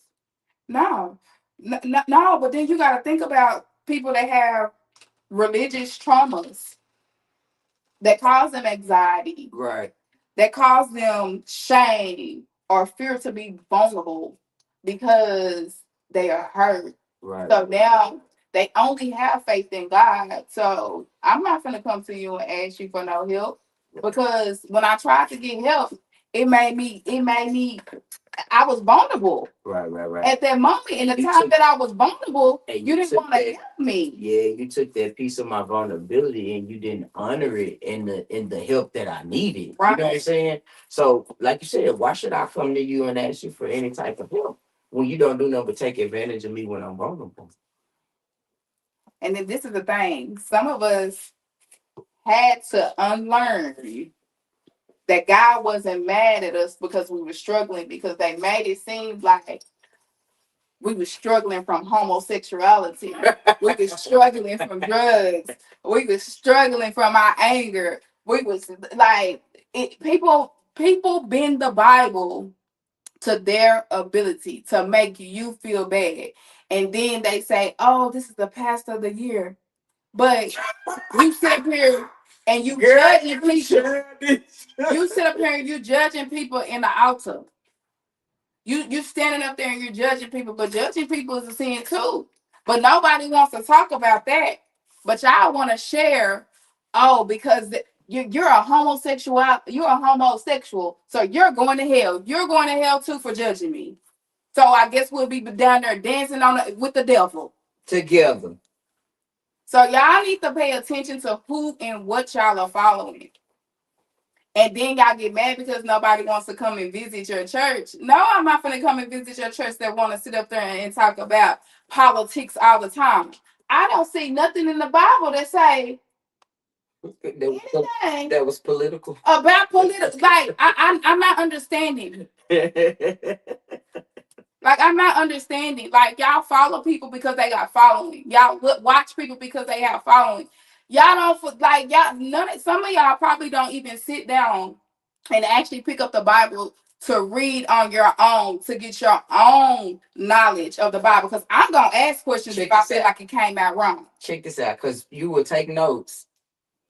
Speaker 1: no, no. But then you got to think about people that have religious traumas that cause them anxiety,
Speaker 2: Right.
Speaker 1: that cause them shame or fear to be vulnerable because they are hurt.
Speaker 2: Right.
Speaker 1: So now they only have faith in God. So I'm not going to come to you and ask you for no help, because when I tried to get help, it made me I was vulnerable.
Speaker 2: Right.
Speaker 1: At that moment, in the time that I was vulnerable,
Speaker 2: And
Speaker 1: you didn't want to help me.
Speaker 2: Yeah, you took that piece of my vulnerability and you didn't honor it in the help that I needed.
Speaker 1: Right.
Speaker 2: You know what I'm saying? So, like you said, why should I come to you and ask you for any type of help when you don't do nothing but take advantage of me when I'm vulnerable?
Speaker 1: And then this is the thing: some of us had to unlearn that God wasn't mad at us because we were struggling, because they made it seem like we were struggling from homosexuality. We were struggling from drugs. We were struggling from our anger. We was like people bend the Bible to their ability to make you feel bad. And then they say, "Oh, this is the pastor of the year." But you sit up here and you judging people. You sit up here and you judging people in the altar. You standing up there and you're judging people, but judging people is a sin too. But nobody wants to talk about that. But y'all want to share, oh, because you're a homosexual, you're a homosexual, so you're going to hell. You're going to hell too for judging me. So I guess we'll be down there dancing with the devil
Speaker 2: together.
Speaker 1: So y'all need to pay attention to who and what y'all are following. And then y'all get mad because nobody wants to come and visit your church. No, I'm not going to come and visit your church that want to sit up there and talk about politics all the time. I don't see nothing in the Bible that say anything
Speaker 2: that was political.
Speaker 1: About political. Like I'm not understanding. Like I'm not understanding. Like y'all follow people because they got following. Y'all watch people because they have following. Y'all don't like y'all. Some of y'all probably don't even sit down and actually pick up the Bible to read on your own to get your own knowledge of the Bible. Because I'm gonna ask questions if I feel like it came out wrong.
Speaker 2: Check this out, because you will take notes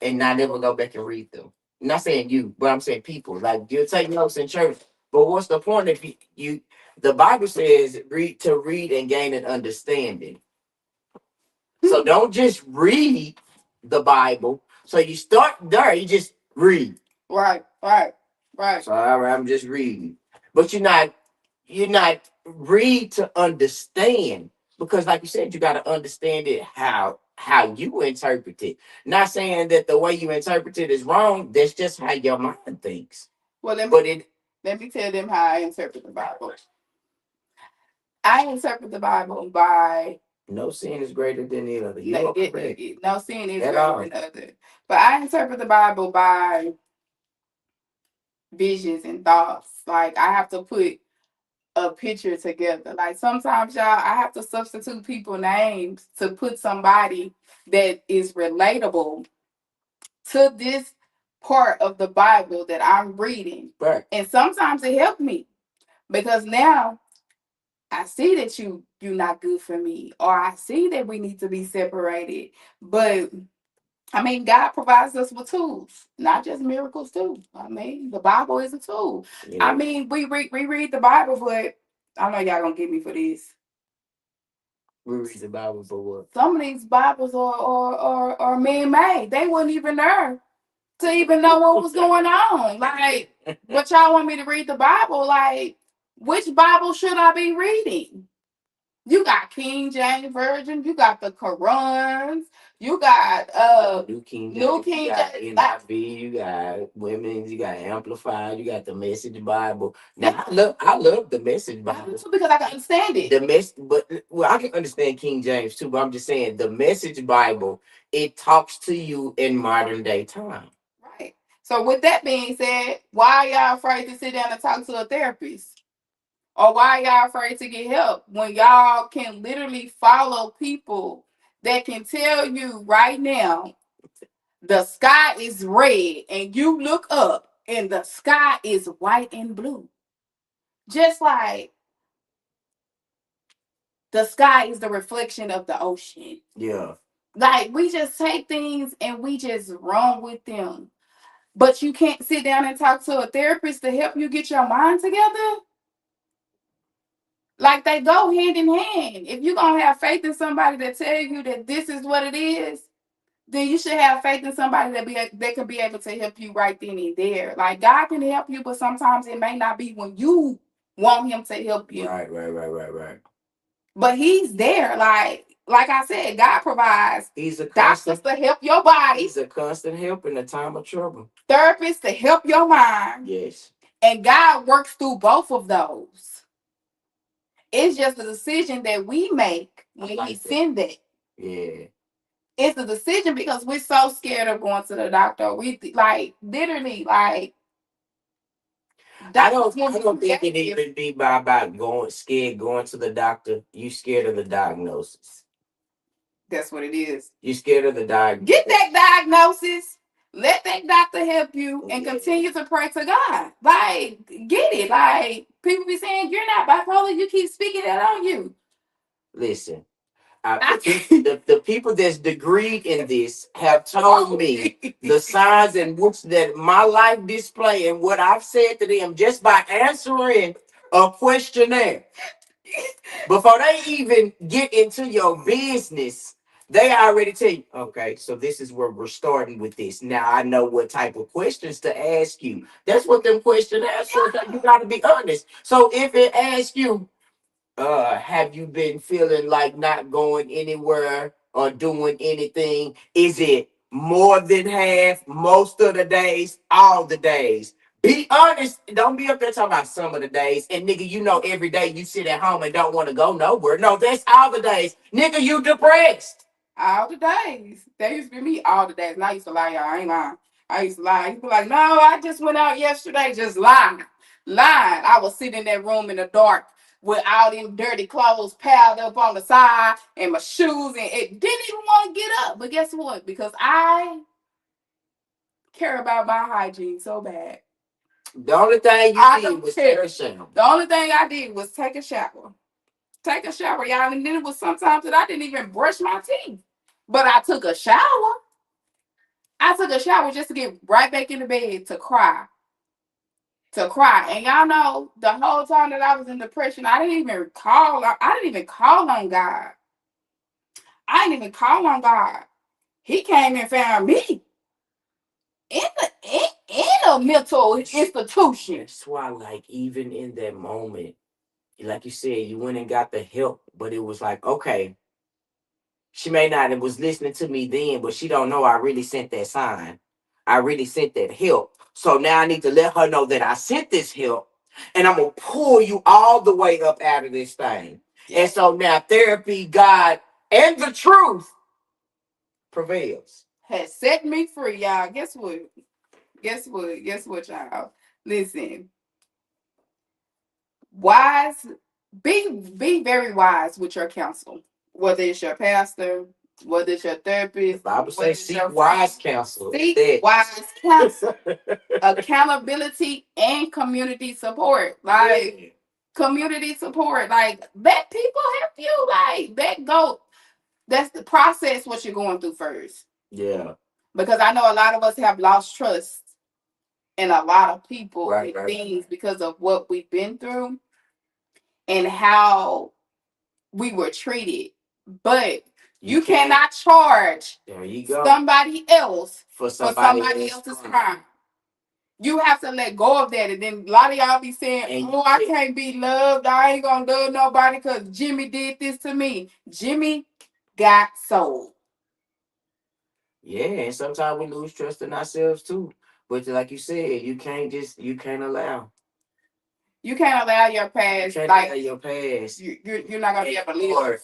Speaker 2: and not ever go back and read them. I'm not saying you, but I'm saying people. Like you'll take notes in church, but what's the point if you the Bible says read and gain an understanding. So don't just read the Bible. So you start there, you just read.
Speaker 1: Right.
Speaker 2: So all right, I'm just reading. But you're not read to understand. Because like you said, you gotta understand it how you interpret it. Not saying that the way you interpret it is wrong. That's just how your mind thinks.
Speaker 1: Well,
Speaker 2: But it
Speaker 1: let me tell them how I interpret the Bible. I interpret the Bible by
Speaker 2: no sin is greater than the other. You
Speaker 1: no,
Speaker 2: are correct.
Speaker 1: no sin is
Speaker 2: At
Speaker 1: greater
Speaker 2: all.
Speaker 1: than the other. But I interpret the Bible by visions and thoughts. Like I have to put a picture together. Like sometimes y'all, I have to substitute people names to put somebody that is relatable to this part of the Bible that I'm reading.
Speaker 2: Right.
Speaker 1: And sometimes it helped me. Because now I see that you're not good for me, or I see that we need to be separated. But I mean, God provides us with tools, not just miracles too. I mean, the Bible is a tool. I
Speaker 2: Yeah.
Speaker 1: mean, we read the Bible, but I know y'all gonna get me for this.
Speaker 2: We read the Bible for what?
Speaker 1: Some of these Bibles are man made. They weren't even there to even know what was going on. Like, what y'all want me to read the Bible? Like, which Bible should I be reading? You got King James Version, you got the Qurans, you got
Speaker 2: New King
Speaker 1: New
Speaker 2: James, you
Speaker 1: King
Speaker 2: got
Speaker 1: James. Like,
Speaker 2: NIV, you got Women's, you got Amplified, you got the Message Bible. Now I love the Message
Speaker 1: I do
Speaker 2: Bible.
Speaker 1: too because I can understand it.
Speaker 2: The mess, but well, I can understand King James too. But I'm just saying the Message Bible, it talks to you in modern day time.
Speaker 1: Right. So with that being said, why are y'all afraid to sit down and talk to a therapist? Or why are y'all afraid to get help when y'all can literally follow people that can tell you right now the sky is red and you look up and the sky is white and blue. Just like the sky is the reflection of the ocean.
Speaker 2: Yeah.
Speaker 1: Like we just take things and we just run with them. But you can't sit down and talk to a therapist to help you get your mind together. Like they go hand in hand. If you're gonna have faith in somebody that tell you that this is what it is, then you should have faith in somebody that could be able to help you right then and there. Like God can help you, but sometimes it may not be when you want Him to help you.
Speaker 2: Right.
Speaker 1: But He's there. Like I said, God provides
Speaker 2: He's a
Speaker 1: doctors
Speaker 2: constant.
Speaker 1: to help your body,
Speaker 2: He's a constant help in a time of trouble.
Speaker 1: therapists to help your mind,
Speaker 2: Yes.
Speaker 1: and God works through both of those. It's just a decision that we make when He send it.
Speaker 2: Yeah.
Speaker 1: It's a decision because we're so scared of going to the doctor. We like literally like
Speaker 2: I don't think it even be by about going scared going to the doctor. You scared of the diagnosis.
Speaker 1: That's what it is.
Speaker 2: You scared of the diagnosis.
Speaker 1: Get that diagnosis. Let that doctor help you and continue to pray to God. Like, get it. Like, people be saying, you're not bipolar. You keep speaking that on you.
Speaker 2: Listen, the people that's degreed in this have told me the signs and which that my life display and what I've said to them just by answering a questionnaire. Before they even get into your business, they already tell you, okay, so this is where we're starting with this. Now I know what type of questions to ask you. That's what them questions ask. You gotta be honest. So if it asks you, have you been feeling like not going anywhere or doing anything? Is it more than half, most of the days, all the days? Be honest. Don't be up there talking about some of the days. And nigga, you know every day you sit at home and don't want to go nowhere. No, that's all the days. Nigga, you depressed.
Speaker 1: All the days. That used to be me all the days. And I used to lie, y'all. I ain't lying. I used to lie. He'd be like, no, I just went out yesterday. Just lying. Lying. I was sitting in that room in the dark with all them dirty clothes piled up on the side and my shoes, and it didn't even want to get up. But guess what? Because I care about my hygiene so bad.
Speaker 2: The only thing you did was take a shower.
Speaker 1: The only thing I did was take a shower. Take a shower, y'all. And then it was sometimes that I didn't even brush my teeth. But I took a shower. I took a shower just to get right back in the bed to cry. To cry. And y'all know the whole time that I was in depression, I didn't even call on God. I didn't even call on God. He came and found me in a mental institution.
Speaker 2: That's why, like, even in that moment, like you said, you went and got the help, but it was like, okay, she may not have was listening to me then, but she don't know I really sent that sign. I really sent that help. So now I need to let her know that I sent this help, and I'm gonna pull you all the way up out of this thing. And so now therapy, God, and the truth prevails.
Speaker 1: Has set me free, y'all. Guess what? Guess what? Guess what, y'all? Listen, wise, be very wise with your counsel. Whether it's your pastor, whether it's your therapist,
Speaker 2: The Bible
Speaker 1: whether
Speaker 2: says
Speaker 1: it's
Speaker 2: seek
Speaker 1: your
Speaker 2: wise
Speaker 1: friend,
Speaker 2: counsel.
Speaker 1: seek wise counsel, accountability, and community support. Like, community support. Like, let people help you. Like, that go. That's the process. What you're going through first,
Speaker 2: Yeah.
Speaker 1: because I know a lot of us have lost trust in a lot of people
Speaker 2: Right,
Speaker 1: and
Speaker 2: right.
Speaker 1: things because of what we've been through and how we were treated. But
Speaker 2: You
Speaker 1: you
Speaker 2: can't.
Speaker 1: cannot charge
Speaker 2: There you go.
Speaker 1: somebody else
Speaker 2: For
Speaker 1: for
Speaker 2: somebody
Speaker 1: somebody
Speaker 2: else's
Speaker 1: else's
Speaker 2: crime.
Speaker 1: crime. You have to let go of that. And then a lot of y'all be saying,
Speaker 2: And
Speaker 1: oh, I can't be loved. I ain't gonna love nobody because Jimmy did this to me. Jimmy got sold.
Speaker 2: yeah, and sometimes we lose trust in ourselves too. But like you said, you can't allow.
Speaker 1: You can't allow your
Speaker 2: You
Speaker 1: past,
Speaker 2: can't allow
Speaker 1: like
Speaker 2: your past.
Speaker 1: you're not gonna be able to live.
Speaker 2: Or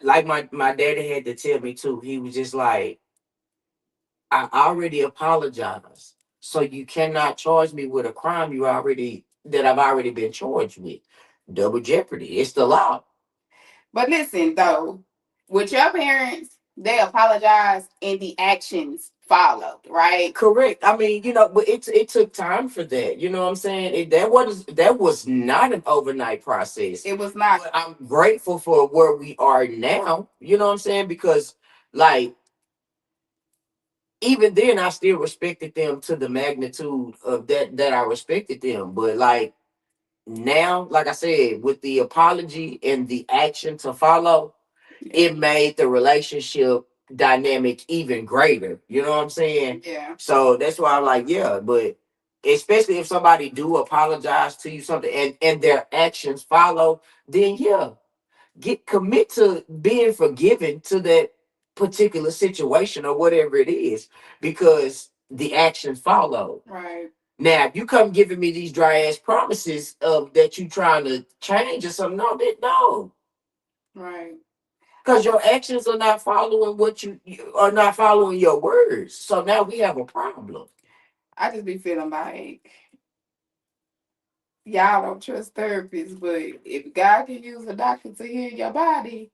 Speaker 2: like my daddy had to tell me too. He was just like, I already apologized. So you cannot charge me with a crime I've already been charged with. Double jeopardy. It's the law.
Speaker 1: But listen, though, with your parents, they apologized and the actions followed, right?
Speaker 2: Correct. I mean, but it took time for that. You know what I'm saying? That was not an overnight process.
Speaker 1: It was not.
Speaker 2: But I'm grateful for where we are now. You know what I'm saying? Because like even then I still respected them to the magnitude of that I respected them. But like now, like I said, with the apology and the action to follow, it made the relationship dynamic even greater. You know what I'm saying?
Speaker 1: Yeah.
Speaker 2: So that's why I'm like, yeah, but especially if somebody do apologize to you something and their actions follow, then yeah, commit to being forgiven to that particular situation or whatever it is, because the actions follow.
Speaker 1: Right.
Speaker 2: Now, if you come giving me these dry ass promises of that you trying to change or something, no.
Speaker 1: Right.
Speaker 2: Because your actions are not following you are not following your words. So now we have a problem.
Speaker 1: I just be feeling like y'all don't trust therapists, but if God can use a doctor to heal your body,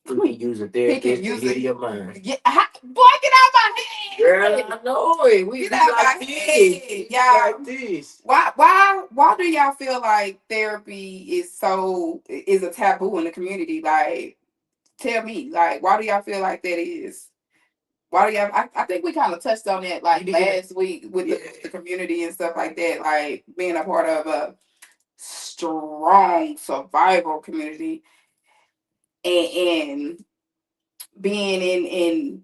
Speaker 2: You can use a
Speaker 1: he can
Speaker 2: therapist to
Speaker 1: use
Speaker 2: heal
Speaker 1: it.
Speaker 2: your mind.
Speaker 1: Yeah, boy, get out my head.
Speaker 2: Girl, I know it. We
Speaker 1: Get out
Speaker 2: like
Speaker 1: my
Speaker 2: this.
Speaker 1: head,
Speaker 2: We
Speaker 1: y'all.
Speaker 2: like this.
Speaker 1: Why do y'all feel like therapy is a taboo in the community? Like, tell me, like, why do y'all feel like that is? Why do y'all? I think we kind of touched on that like last week with the community and stuff like that. Like being a part of a strong survival community and being in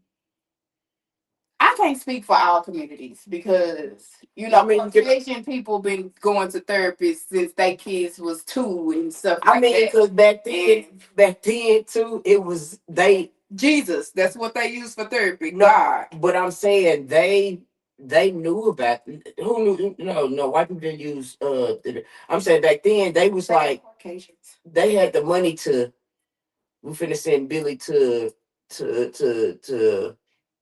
Speaker 1: I can't speak for all communities because Caucasian people been going to therapists since they kids was 2 and stuff like that.
Speaker 2: Because back then too, it was
Speaker 1: Jesus, that's what they use for therapy.
Speaker 2: no,
Speaker 1: God.
Speaker 2: but I'm saying they knew about who knew no white people didn't use I'm saying back then they was like
Speaker 1: Caucasians.
Speaker 2: they had the money to we finna send Billy to to to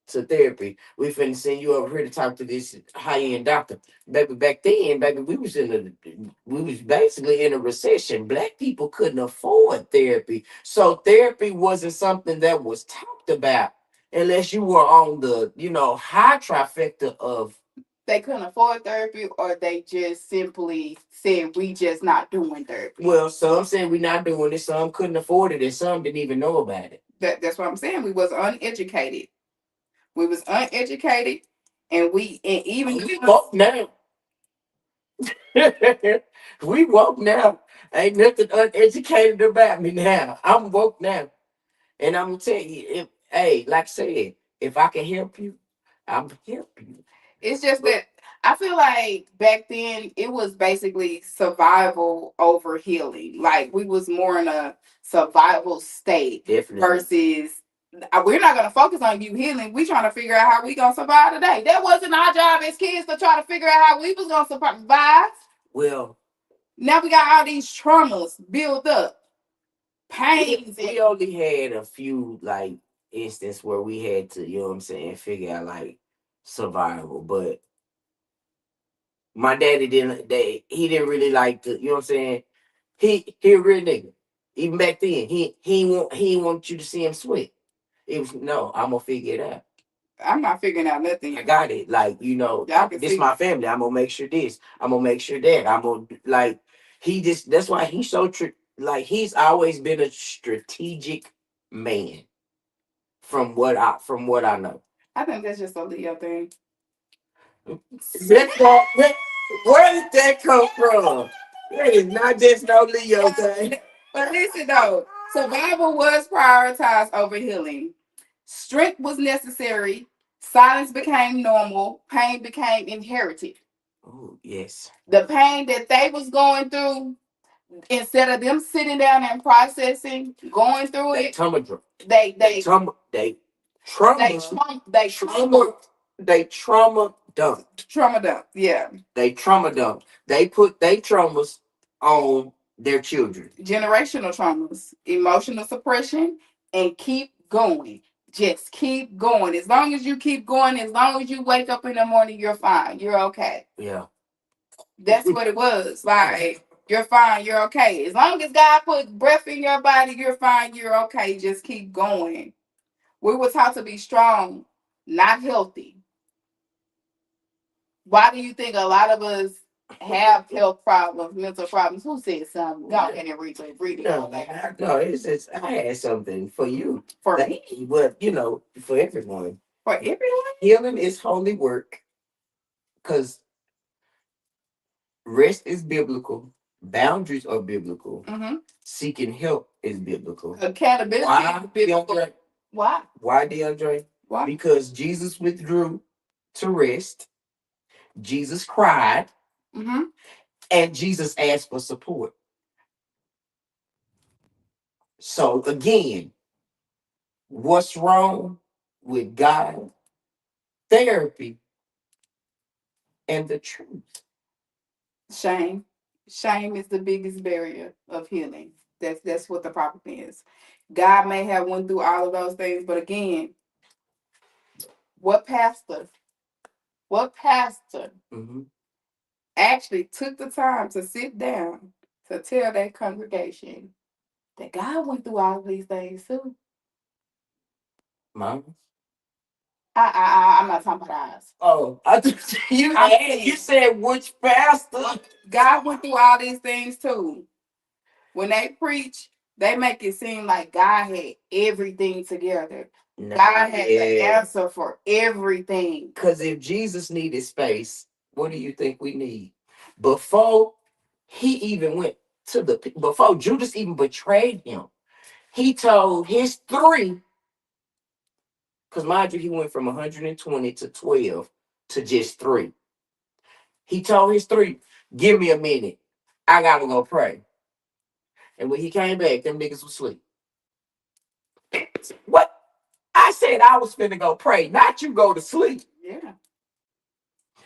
Speaker 2: to therapy. We finna send you over here to talk to this high end doctor. Baby, back then, baby, we was basically in a recession. Black people couldn't afford therapy. So therapy wasn't something that was talked about unless you were on the, high trifecta of
Speaker 1: They couldn't afford therapy or they just simply said we just not doing therapy.
Speaker 2: well, some said we not doing it, some couldn't afford it, and some didn't even know about it.
Speaker 1: That's what I'm saying. We was uneducated. We was uneducated and even
Speaker 2: we woke now. We woke now. Ain't nothing uneducated about me now. I'm woke now. And I'm gonna tell you, like I said, if I can help you, I'm help you.
Speaker 1: it's just that I feel like back then it was basically survival over healing. Like we was more in a survival state.
Speaker 2: Definitely.
Speaker 1: Versus we're not gonna focus on you healing. We trying to figure out how we gonna survive today. That wasn't our job as kids to try to figure out how we was gonna survive.
Speaker 2: Well,
Speaker 1: now we got all these traumas built up, pains.
Speaker 2: We only had a few like instances where we had to, you know what I'm saying, figure out like survival. But my daddy he didn't really like to, you know what I'm saying? He a real nigga. Even back then, he ain't want you to see him sweat. It was no, I'm gonna figure it out.
Speaker 1: I'm not figuring out nothing.
Speaker 2: I got it. Like, this my family. I'm gonna make sure this. I'm gonna make sure that. I'm gonna like He just that's why he's so like he's always been a strategic man from what I know.
Speaker 1: I think that's just a Leo thing.
Speaker 2: That's not, where did that come from? That is not just no Leo thing.
Speaker 1: But listen though, survival was prioritized over healing. Strength was necessary. Silence became normal. Pain became inherited.
Speaker 2: Oh yes.
Speaker 1: The pain that they was going through, instead of them sitting down and processing, going through
Speaker 2: They
Speaker 1: it,
Speaker 2: trauma,
Speaker 1: they
Speaker 2: trauma, they trauma,
Speaker 1: they
Speaker 2: trauma, they trauma dumped.
Speaker 1: trauma dump. Yeah,
Speaker 2: They trauma dumped. They put their traumas on their children.
Speaker 1: generational traumas, emotional suppression, and keep going. Just keep going. As long as you keep going, as long as you wake up in the morning, you're fine. You're okay.
Speaker 2: Yeah.
Speaker 1: That's what it was. Like, you're fine. You're okay. As long as God put breath in your body, you're fine. You're okay. Just keep going. We were taught to be strong, not healthy. Why do you think a lot of us have health problems, mental problems? Who said something? Go ahead and read it.
Speaker 2: No, no, it's just I had something for you.
Speaker 1: For
Speaker 2: That,
Speaker 1: me?
Speaker 2: but for everyone.
Speaker 1: For everyone?
Speaker 2: Healing is holy work because rest is biblical, boundaries are biblical,
Speaker 1: Mm-hmm.
Speaker 2: seeking help is biblical.
Speaker 1: Accountability
Speaker 2: Why,
Speaker 1: is biblical.
Speaker 2: DeAndre?
Speaker 1: Why?
Speaker 2: Why, DeAndre?
Speaker 1: Why?
Speaker 2: Because Jesus withdrew to rest, Jesus cried,
Speaker 1: Mm-hmm.
Speaker 2: and Jesus asked for support. So again, what's wrong with God, therapy, and the truth?
Speaker 1: Shame. Shame is the biggest barrier of healing. That's what the problem is. God may have went through all of those things, but again, what pastor, what pastor
Speaker 2: Mm-hmm.
Speaker 1: actually took the time to sit down to tell that congregation that God went through all of these things too?
Speaker 2: Mom?
Speaker 1: I'm not talking about us.
Speaker 2: Oh, you said which pastor?
Speaker 1: God went through all these things too. When they preach, they make it seem like God had everything together.
Speaker 2: No,
Speaker 1: God had the answer for everything.
Speaker 2: Because if Jesus needed space, what do you think we need? Before he even went before Judas even betrayed him, he told his three, because mind you, he went from 120 to 12 to just three. He told his three, give me a minute. I gotta go pray. And when he came back, them niggas was asleep. What? I said I was finna go pray, not you go to sleep.
Speaker 1: Yeah.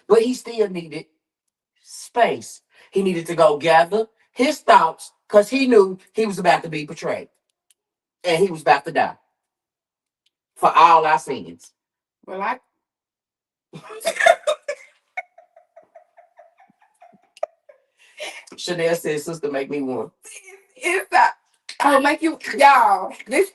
Speaker 2: But he still needed space. He needed to go gather his thoughts because he knew he was about to be betrayed and he was about to die for all our sins.
Speaker 1: Well, I
Speaker 2: Chanel said, "Sister, make me one."
Speaker 1: it's not. Oh, make you y'all. This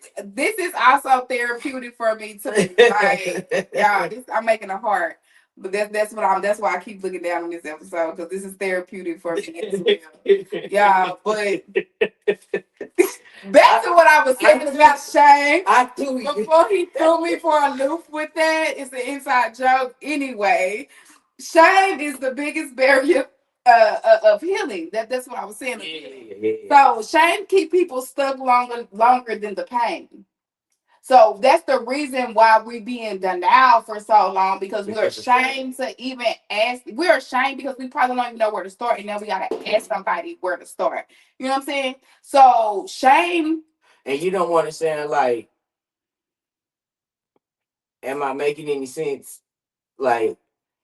Speaker 1: is also therapeutic for me too. Like y'all, I'm making a heart. But that's why I keep looking down on this episode because this is therapeutic for me as well. Yeah, but back to what I was saying about Shane.
Speaker 2: I do.
Speaker 1: Before he threw me for a loop with that, it's an inside joke. Anyway, shame is the biggest barrier of healing. That's what I was saying. So shame keep people stuck longer than the pain. So that's the reason why we be in denial for so long because we're ashamed to even ask. We're ashamed because we probably don't even know where to start, and then we gotta ask somebody where to start. You know what I'm saying? So shame.
Speaker 2: And you don't want to sound like, am I making any sense? Like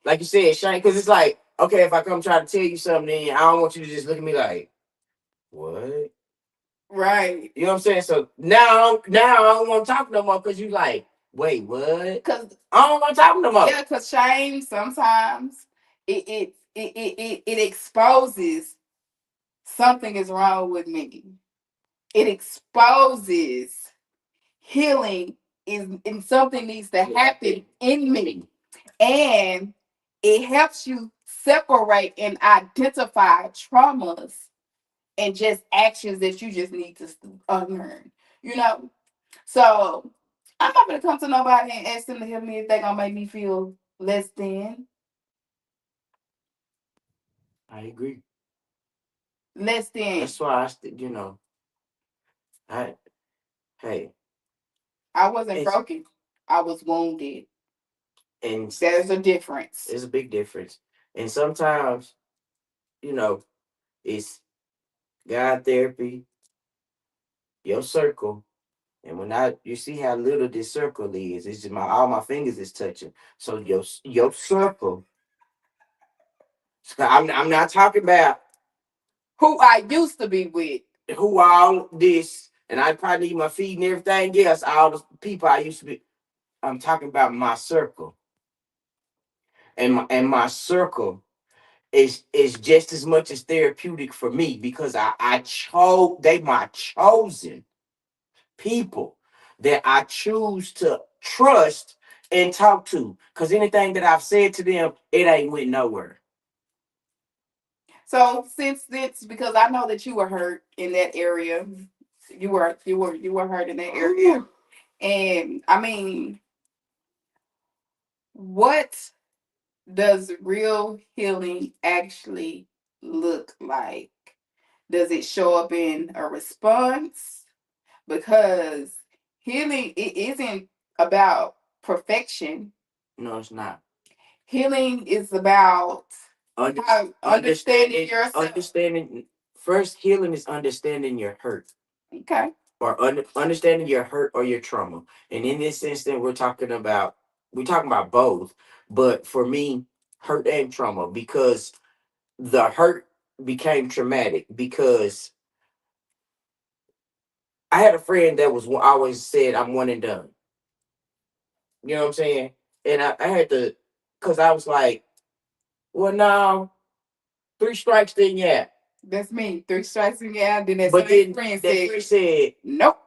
Speaker 2: you said, shame, because it's like, okay, if I come try to tell you something, then I don't want you to just look at me like, what?
Speaker 1: Right.
Speaker 2: You know what I'm saying? So now I don't want to talk no more because you like, wait, what?
Speaker 1: Because
Speaker 2: I don't want to talk no more.
Speaker 1: yeah, because shame sometimes it exposes something is wrong with me. It exposes healing is and something needs to happen in me. And it helps you separate and identify traumas and just actions that you just need to unlearn. You know, so I'm not gonna come to nobody and ask them to help me if they gonna make me feel less than,
Speaker 2: I agree.
Speaker 1: less than.
Speaker 2: That's why I hey,
Speaker 1: I wasn't
Speaker 2: it's
Speaker 1: broken. I was wounded.
Speaker 2: and
Speaker 1: There's a difference.
Speaker 2: there's a big difference. And sometimes, you know, it's God therapy, your circle. And when you see how little this circle is, it's just all my fingers is touching. So your circle. So I'm not talking about
Speaker 1: Who I used to be with.
Speaker 2: who all this, and I probably need my feet and everything else. All the people I used to be. I'm talking about my circle, and my circle is just as much as therapeutic for me because I chose they my chosen people that I choose to trust and talk to. Cause anything that I've said to them, it ain't went nowhere.
Speaker 1: So since this, because I know that you were hurt in that area, you were hurt in that area, and I mean, what does real healing actually look like? Does it show up in a response? Because healing, it isn't about perfection.
Speaker 2: No, it's not.
Speaker 1: Healing is about understanding yourself.
Speaker 2: Understanding first healing is understanding your hurt
Speaker 1: Okay.
Speaker 2: or understanding your hurt or your trauma. And in this instance, we're talking about both. But for me, hurt and trauma because the hurt became traumatic because I had a friend that was always said I'm one and done. You know what I'm saying? And I had to, because I was like, well, no, three strikes, then yeah.
Speaker 1: That's me. Three strikes and yeah. Then that
Speaker 2: But
Speaker 1: same
Speaker 2: then
Speaker 1: friend
Speaker 2: that
Speaker 1: said,
Speaker 2: friend said,
Speaker 1: nope.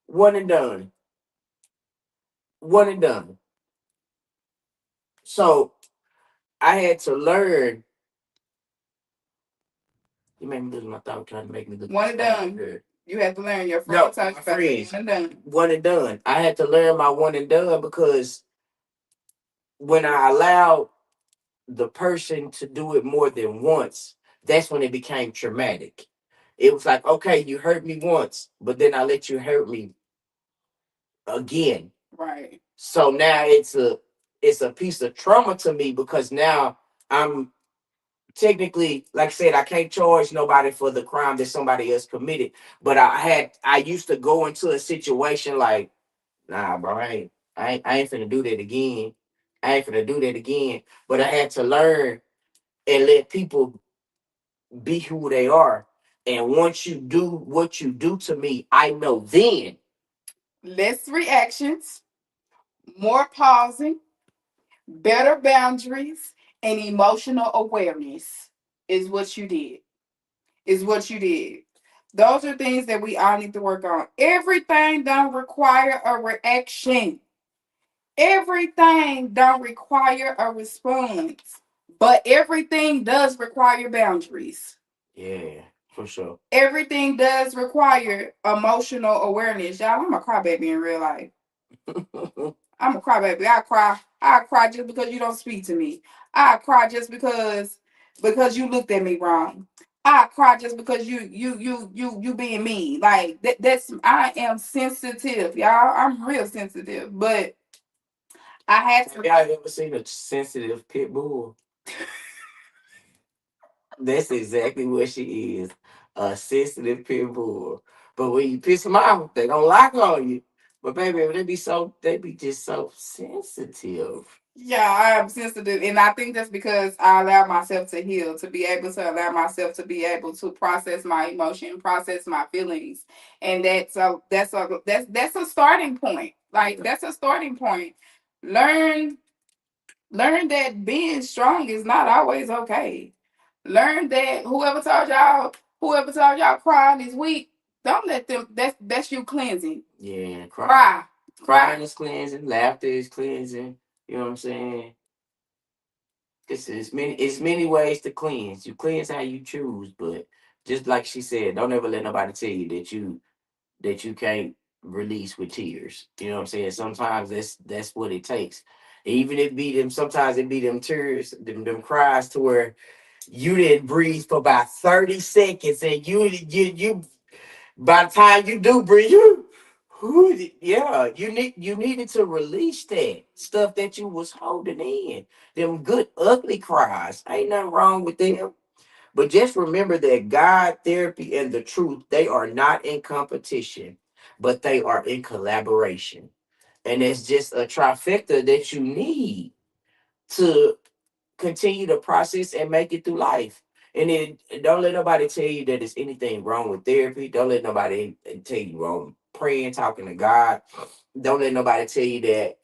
Speaker 2: one and done, one and done. So I had to learn. You made me lose my thought trying to make me look
Speaker 1: One and done.
Speaker 2: good.
Speaker 1: You have to learn. Your
Speaker 2: No,
Speaker 1: friend talks
Speaker 2: my
Speaker 1: about
Speaker 2: friends,
Speaker 1: one and done.
Speaker 2: one and done. I had to learn my one and done because when I allowed the person to do it more than once, that's when it became traumatic. It was like, okay, you hurt me once, but then I let you hurt me again.
Speaker 1: Right.
Speaker 2: So now it's a piece of trauma to me because now I'm technically, like I said, I can't charge nobody for the crime that somebody else committed. But I used to go into a situation like, nah, bro, I ain't finna do that again. I ain't finna do that again. But I had to learn and let people be who they are. And once you do what you do to me, I know then.
Speaker 1: Less reactions, more pausing, better boundaries, and emotional awareness is what you did. Is what you did. Those are things that we all need to work on. Everything don't require a reaction. Everything don't require a response. But everything does require boundaries.
Speaker 2: Yeah, for sure.
Speaker 1: Everything does require emotional awareness. Y'all, I'm a crybaby in real life. I'm a crybaby. I cry. I cry just because you don't speak to me. I cry just because you looked at me wrong. I cry just because you being mean. Like that's I am sensitive, y'all. I'm real sensitive, but I had
Speaker 2: Have
Speaker 1: to.
Speaker 2: y'all ever seen a sensitive pit bull? That's exactly what she is. A sensitive pit bull. But when you piss them off, they don't lock on you. But baby, they be just so sensitive.
Speaker 1: Yeah, I am sensitive, and I think that's because I allow myself to heal, to be able to allow myself to be able to process my emotion, process my feelings, and that's a starting point. Like that's a starting point. Learn learn that being strong is not always okay. Learn that whoever told y'all crying is weak. Don't let them. That's you cleansing.
Speaker 2: Yeah,
Speaker 1: Cry,
Speaker 2: crying
Speaker 1: cry.
Speaker 2: is cleansing, laughter is cleansing. You know what I'm saying? It's many ways to cleanse. You cleanse how you choose, but Just like she said, don't ever let nobody tell you that you can't release with tears. You know what I'm saying? Sometimes that's what it takes. Even if it be them, sometimes it be them tears, them cries to where you didn't breathe for about 30 seconds, and you by the time you do breathe, yeah, you needed to release that stuff that you was holding in. Them good ugly cries. Ain't nothing wrong with them. But just remember that God, therapy, and the truth, they are not in competition, but they are in collaboration. And it's just a trifecta that you need to continue the process and make it through life. And then don't let nobody tell you that there's anything wrong with therapy. Don't let nobody tell you wrong praying, talking to God. Don't let nobody tell you that.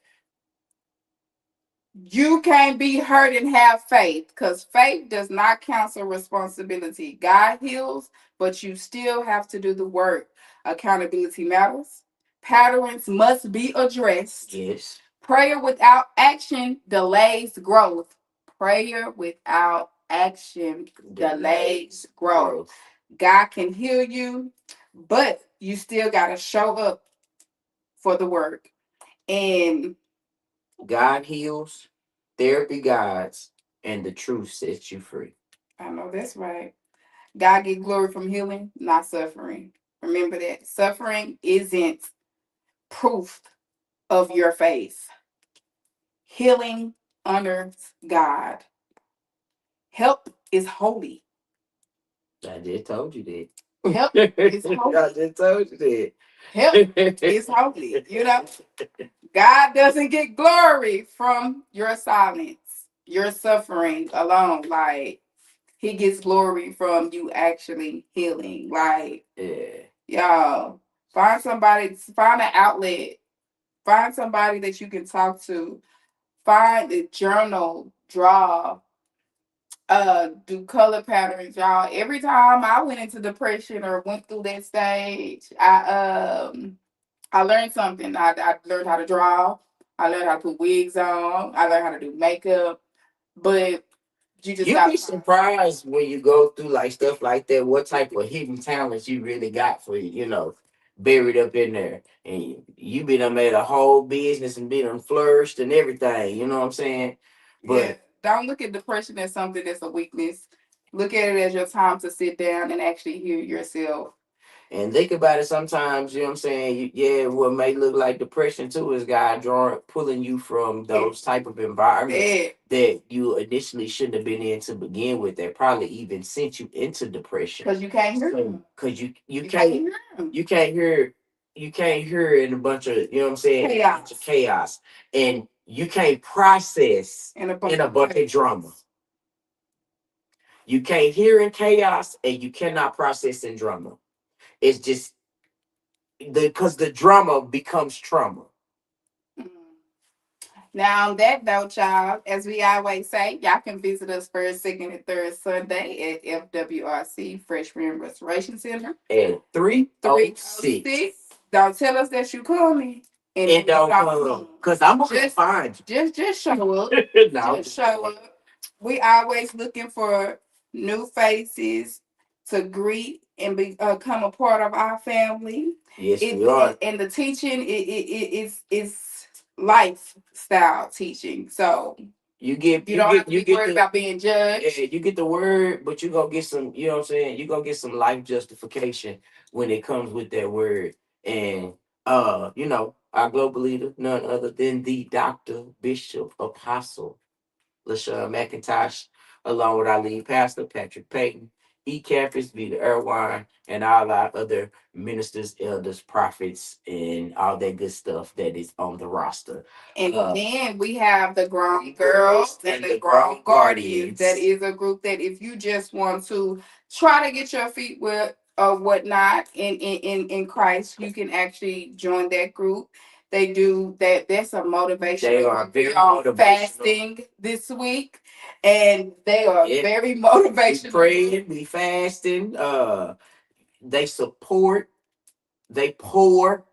Speaker 1: You can't be hurt and have faith, because faith does not cancel responsibility. God heals, but you still have to do the work. Accountability matters. Patterns must be addressed.
Speaker 2: Yes,
Speaker 1: Prayer without action delays growth. Prayer without action delays growth. God can heal you, but you still got to show up for the work. And
Speaker 2: God heals, therapy guides, and the truth sets you free.
Speaker 1: I know that's right. God get glory from healing, not suffering. Remember that suffering isn't proof of your faith. Healing honors God. Help is holy.
Speaker 2: I just told you that.
Speaker 1: Help is holy.
Speaker 2: I just told you that.
Speaker 1: Help is holy. You know, God doesn't get glory from your silence, your suffering alone. Like, He gets glory from you actually healing. Like,
Speaker 2: Yeah.
Speaker 1: y'all, find somebody, find an outlet, find somebody that you can talk to, find a journal, draw, do color patterns, y'all. Every time I went into depression or went through that stage, I learned something. I learned how to draw. I learned how to put wigs on. I learned how to do makeup. But you just
Speaker 2: You'd
Speaker 1: got
Speaker 2: be
Speaker 1: to find.
Speaker 2: surprised when you go through like stuff like that, what type of hidden talents you really got for you, buried up in there. And you be done made a whole business and be done flourished and everything, you know what I'm saying?
Speaker 1: Yeah,
Speaker 2: But
Speaker 1: don't look at depression as something that's a weakness. Look at it as your time to sit down and actually hear yourself.
Speaker 2: and think about it sometimes, you know what I'm saying? Yeah, what may look like depression too is God drawing pulling you from those type of environments
Speaker 1: Yeah,
Speaker 2: that you initially shouldn't have been in to begin with, that probably even sent you into depression.
Speaker 1: because you can't hear them.
Speaker 2: Cause you
Speaker 1: You can't hear them.
Speaker 2: you can't hear you can't hear in a bunch of, you know what I'm saying, a bunch of
Speaker 1: Chaos
Speaker 2: chaos, and you can't process
Speaker 1: and a
Speaker 2: in
Speaker 1: bunch
Speaker 2: a
Speaker 1: of
Speaker 2: bunch of drama.
Speaker 1: chaos.
Speaker 2: You can't hear in chaos, and you cannot process in drama. It's just because the drama becomes trauma.
Speaker 1: Mm. Now, on that note, y'all, as we always say, y'all can visit us first, second, and third Sunday at FWRC Freshman Restoration Center.
Speaker 2: And 306.
Speaker 1: 306. Don't tell us that you coming
Speaker 2: And
Speaker 1: and
Speaker 2: don't
Speaker 1: don't
Speaker 2: come.
Speaker 1: come.
Speaker 2: Because I'm going to
Speaker 1: Just,
Speaker 2: find
Speaker 1: just show up.
Speaker 2: you. No.
Speaker 1: Just show up. We always looking for new faces to greet and become a part of our family.
Speaker 2: Yes, we are.
Speaker 1: And the teaching is lifestyle teaching. So you don't have to be worried about being judged.
Speaker 2: Yeah, you get the word, but you gonna get some, you know what I'm saying? You gonna get some life justification when it comes with that word. And our global leader, none other than the Dr. Bishop Apostle LaShawn McIntosh, along with our lead pastor, Patrick Payton, E. Campus, Vita Irwine, and all our other ministers, elders, prophets, and all that good stuff that is on the roster.
Speaker 1: And then we have the Grown Girls and the Grown Guardians. That is a group that if you just want to try to get your feet wet or whatnot in Christ, you can actually join that group. They do that. That's a motivation.
Speaker 2: They are very
Speaker 1: motivational. Fasting this week, and they are very motivational. We
Speaker 2: praying, we fasting. They support, they pour,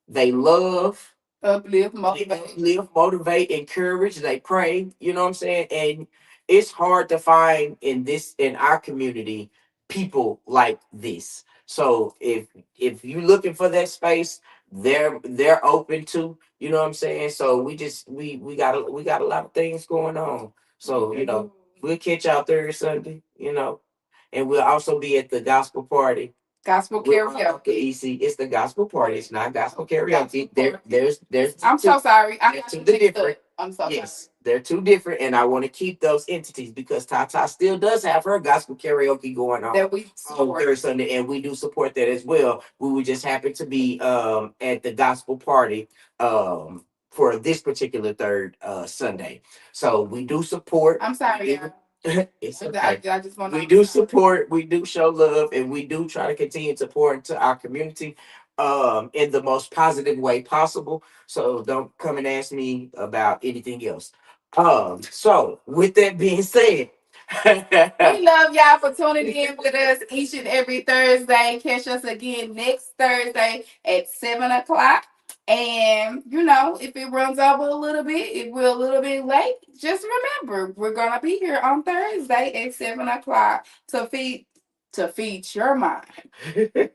Speaker 2: they love, uplift, motivate, encourage. They pray. You know what I'm saying? And it's hard to find in our community people like this. So if you looking for that space, they're open to, you know what I'm saying? So we got a lot of things going on. So, we'll catch y'all Thursday, Sunday, and we'll also be at the gospel party.
Speaker 1: Gospel karaoke.
Speaker 2: Easy. It's the gospel party. It's not gospel karaoke. There's
Speaker 1: I'm so sorry. I
Speaker 2: they're
Speaker 1: got
Speaker 2: two
Speaker 1: you mixed
Speaker 2: different.
Speaker 1: up. I'm so sorry.
Speaker 2: Yes, they're two different, and I want to keep those entities because Tata still does have her gospel karaoke going on
Speaker 1: That we
Speaker 2: on
Speaker 1: support.
Speaker 2: Thursday, Sunday, and we do support that as well. We would just happen to be at the gospel party for this particular third Sunday. So we do support.
Speaker 1: I'm sorry, y'all.
Speaker 2: It's
Speaker 1: I,
Speaker 2: okay.
Speaker 1: I just want to.
Speaker 2: We do support, we do show love, and we do try to continue to pour into our community in the most positive way possible. So don't come and ask me about anything else. So with that being said,
Speaker 1: We love y'all for tuning in with us each and every Thursday. Catch us again next Thursday at 7 o'clock. And if it runs over a little bit, if we're a little bit late, just remember we're gonna be here on Thursday at 7 o'clock to feed your mind.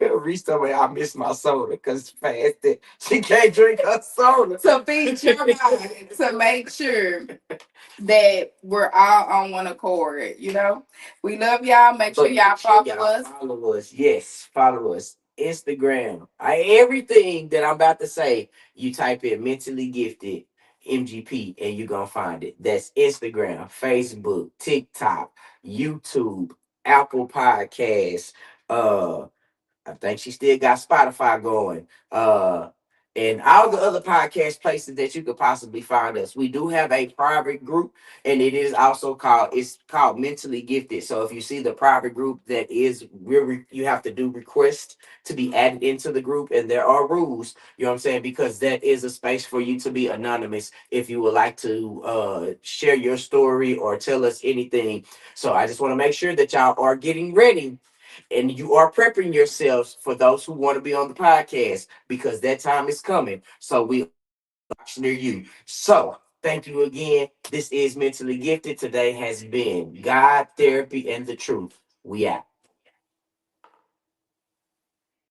Speaker 2: Reese told me I missed my soda because fasted. She can't drink her soda.
Speaker 1: To feed your mind to make sure that we're all on one accord. We love y'all. Make sure y'all follow us.
Speaker 2: Follow us. Yes, follow us. Instagram. Everything that I'm about to say, you type in mentally gifted MGP and you're gonna find it. That's Instagram, Facebook, TikTok, YouTube, Apple Podcasts, I think she still got Spotify going. And all the other podcast places that you could possibly find us. We do have a private group, and it's called Mentally Gifted. So if you see the private group, that is where you have to do requests to be added into the group, and there are rules. You know what I'm saying? Because that is a space for you to be anonymous if you would like to share your story or tell us anything. So I just want to make sure that y'all are getting ready and you are prepping yourselves for those who want to be on the podcast because that time is coming. So we near you. So thank you again. This is Mentally Gifted. Today has been God, Therapy, and the Truth. We out.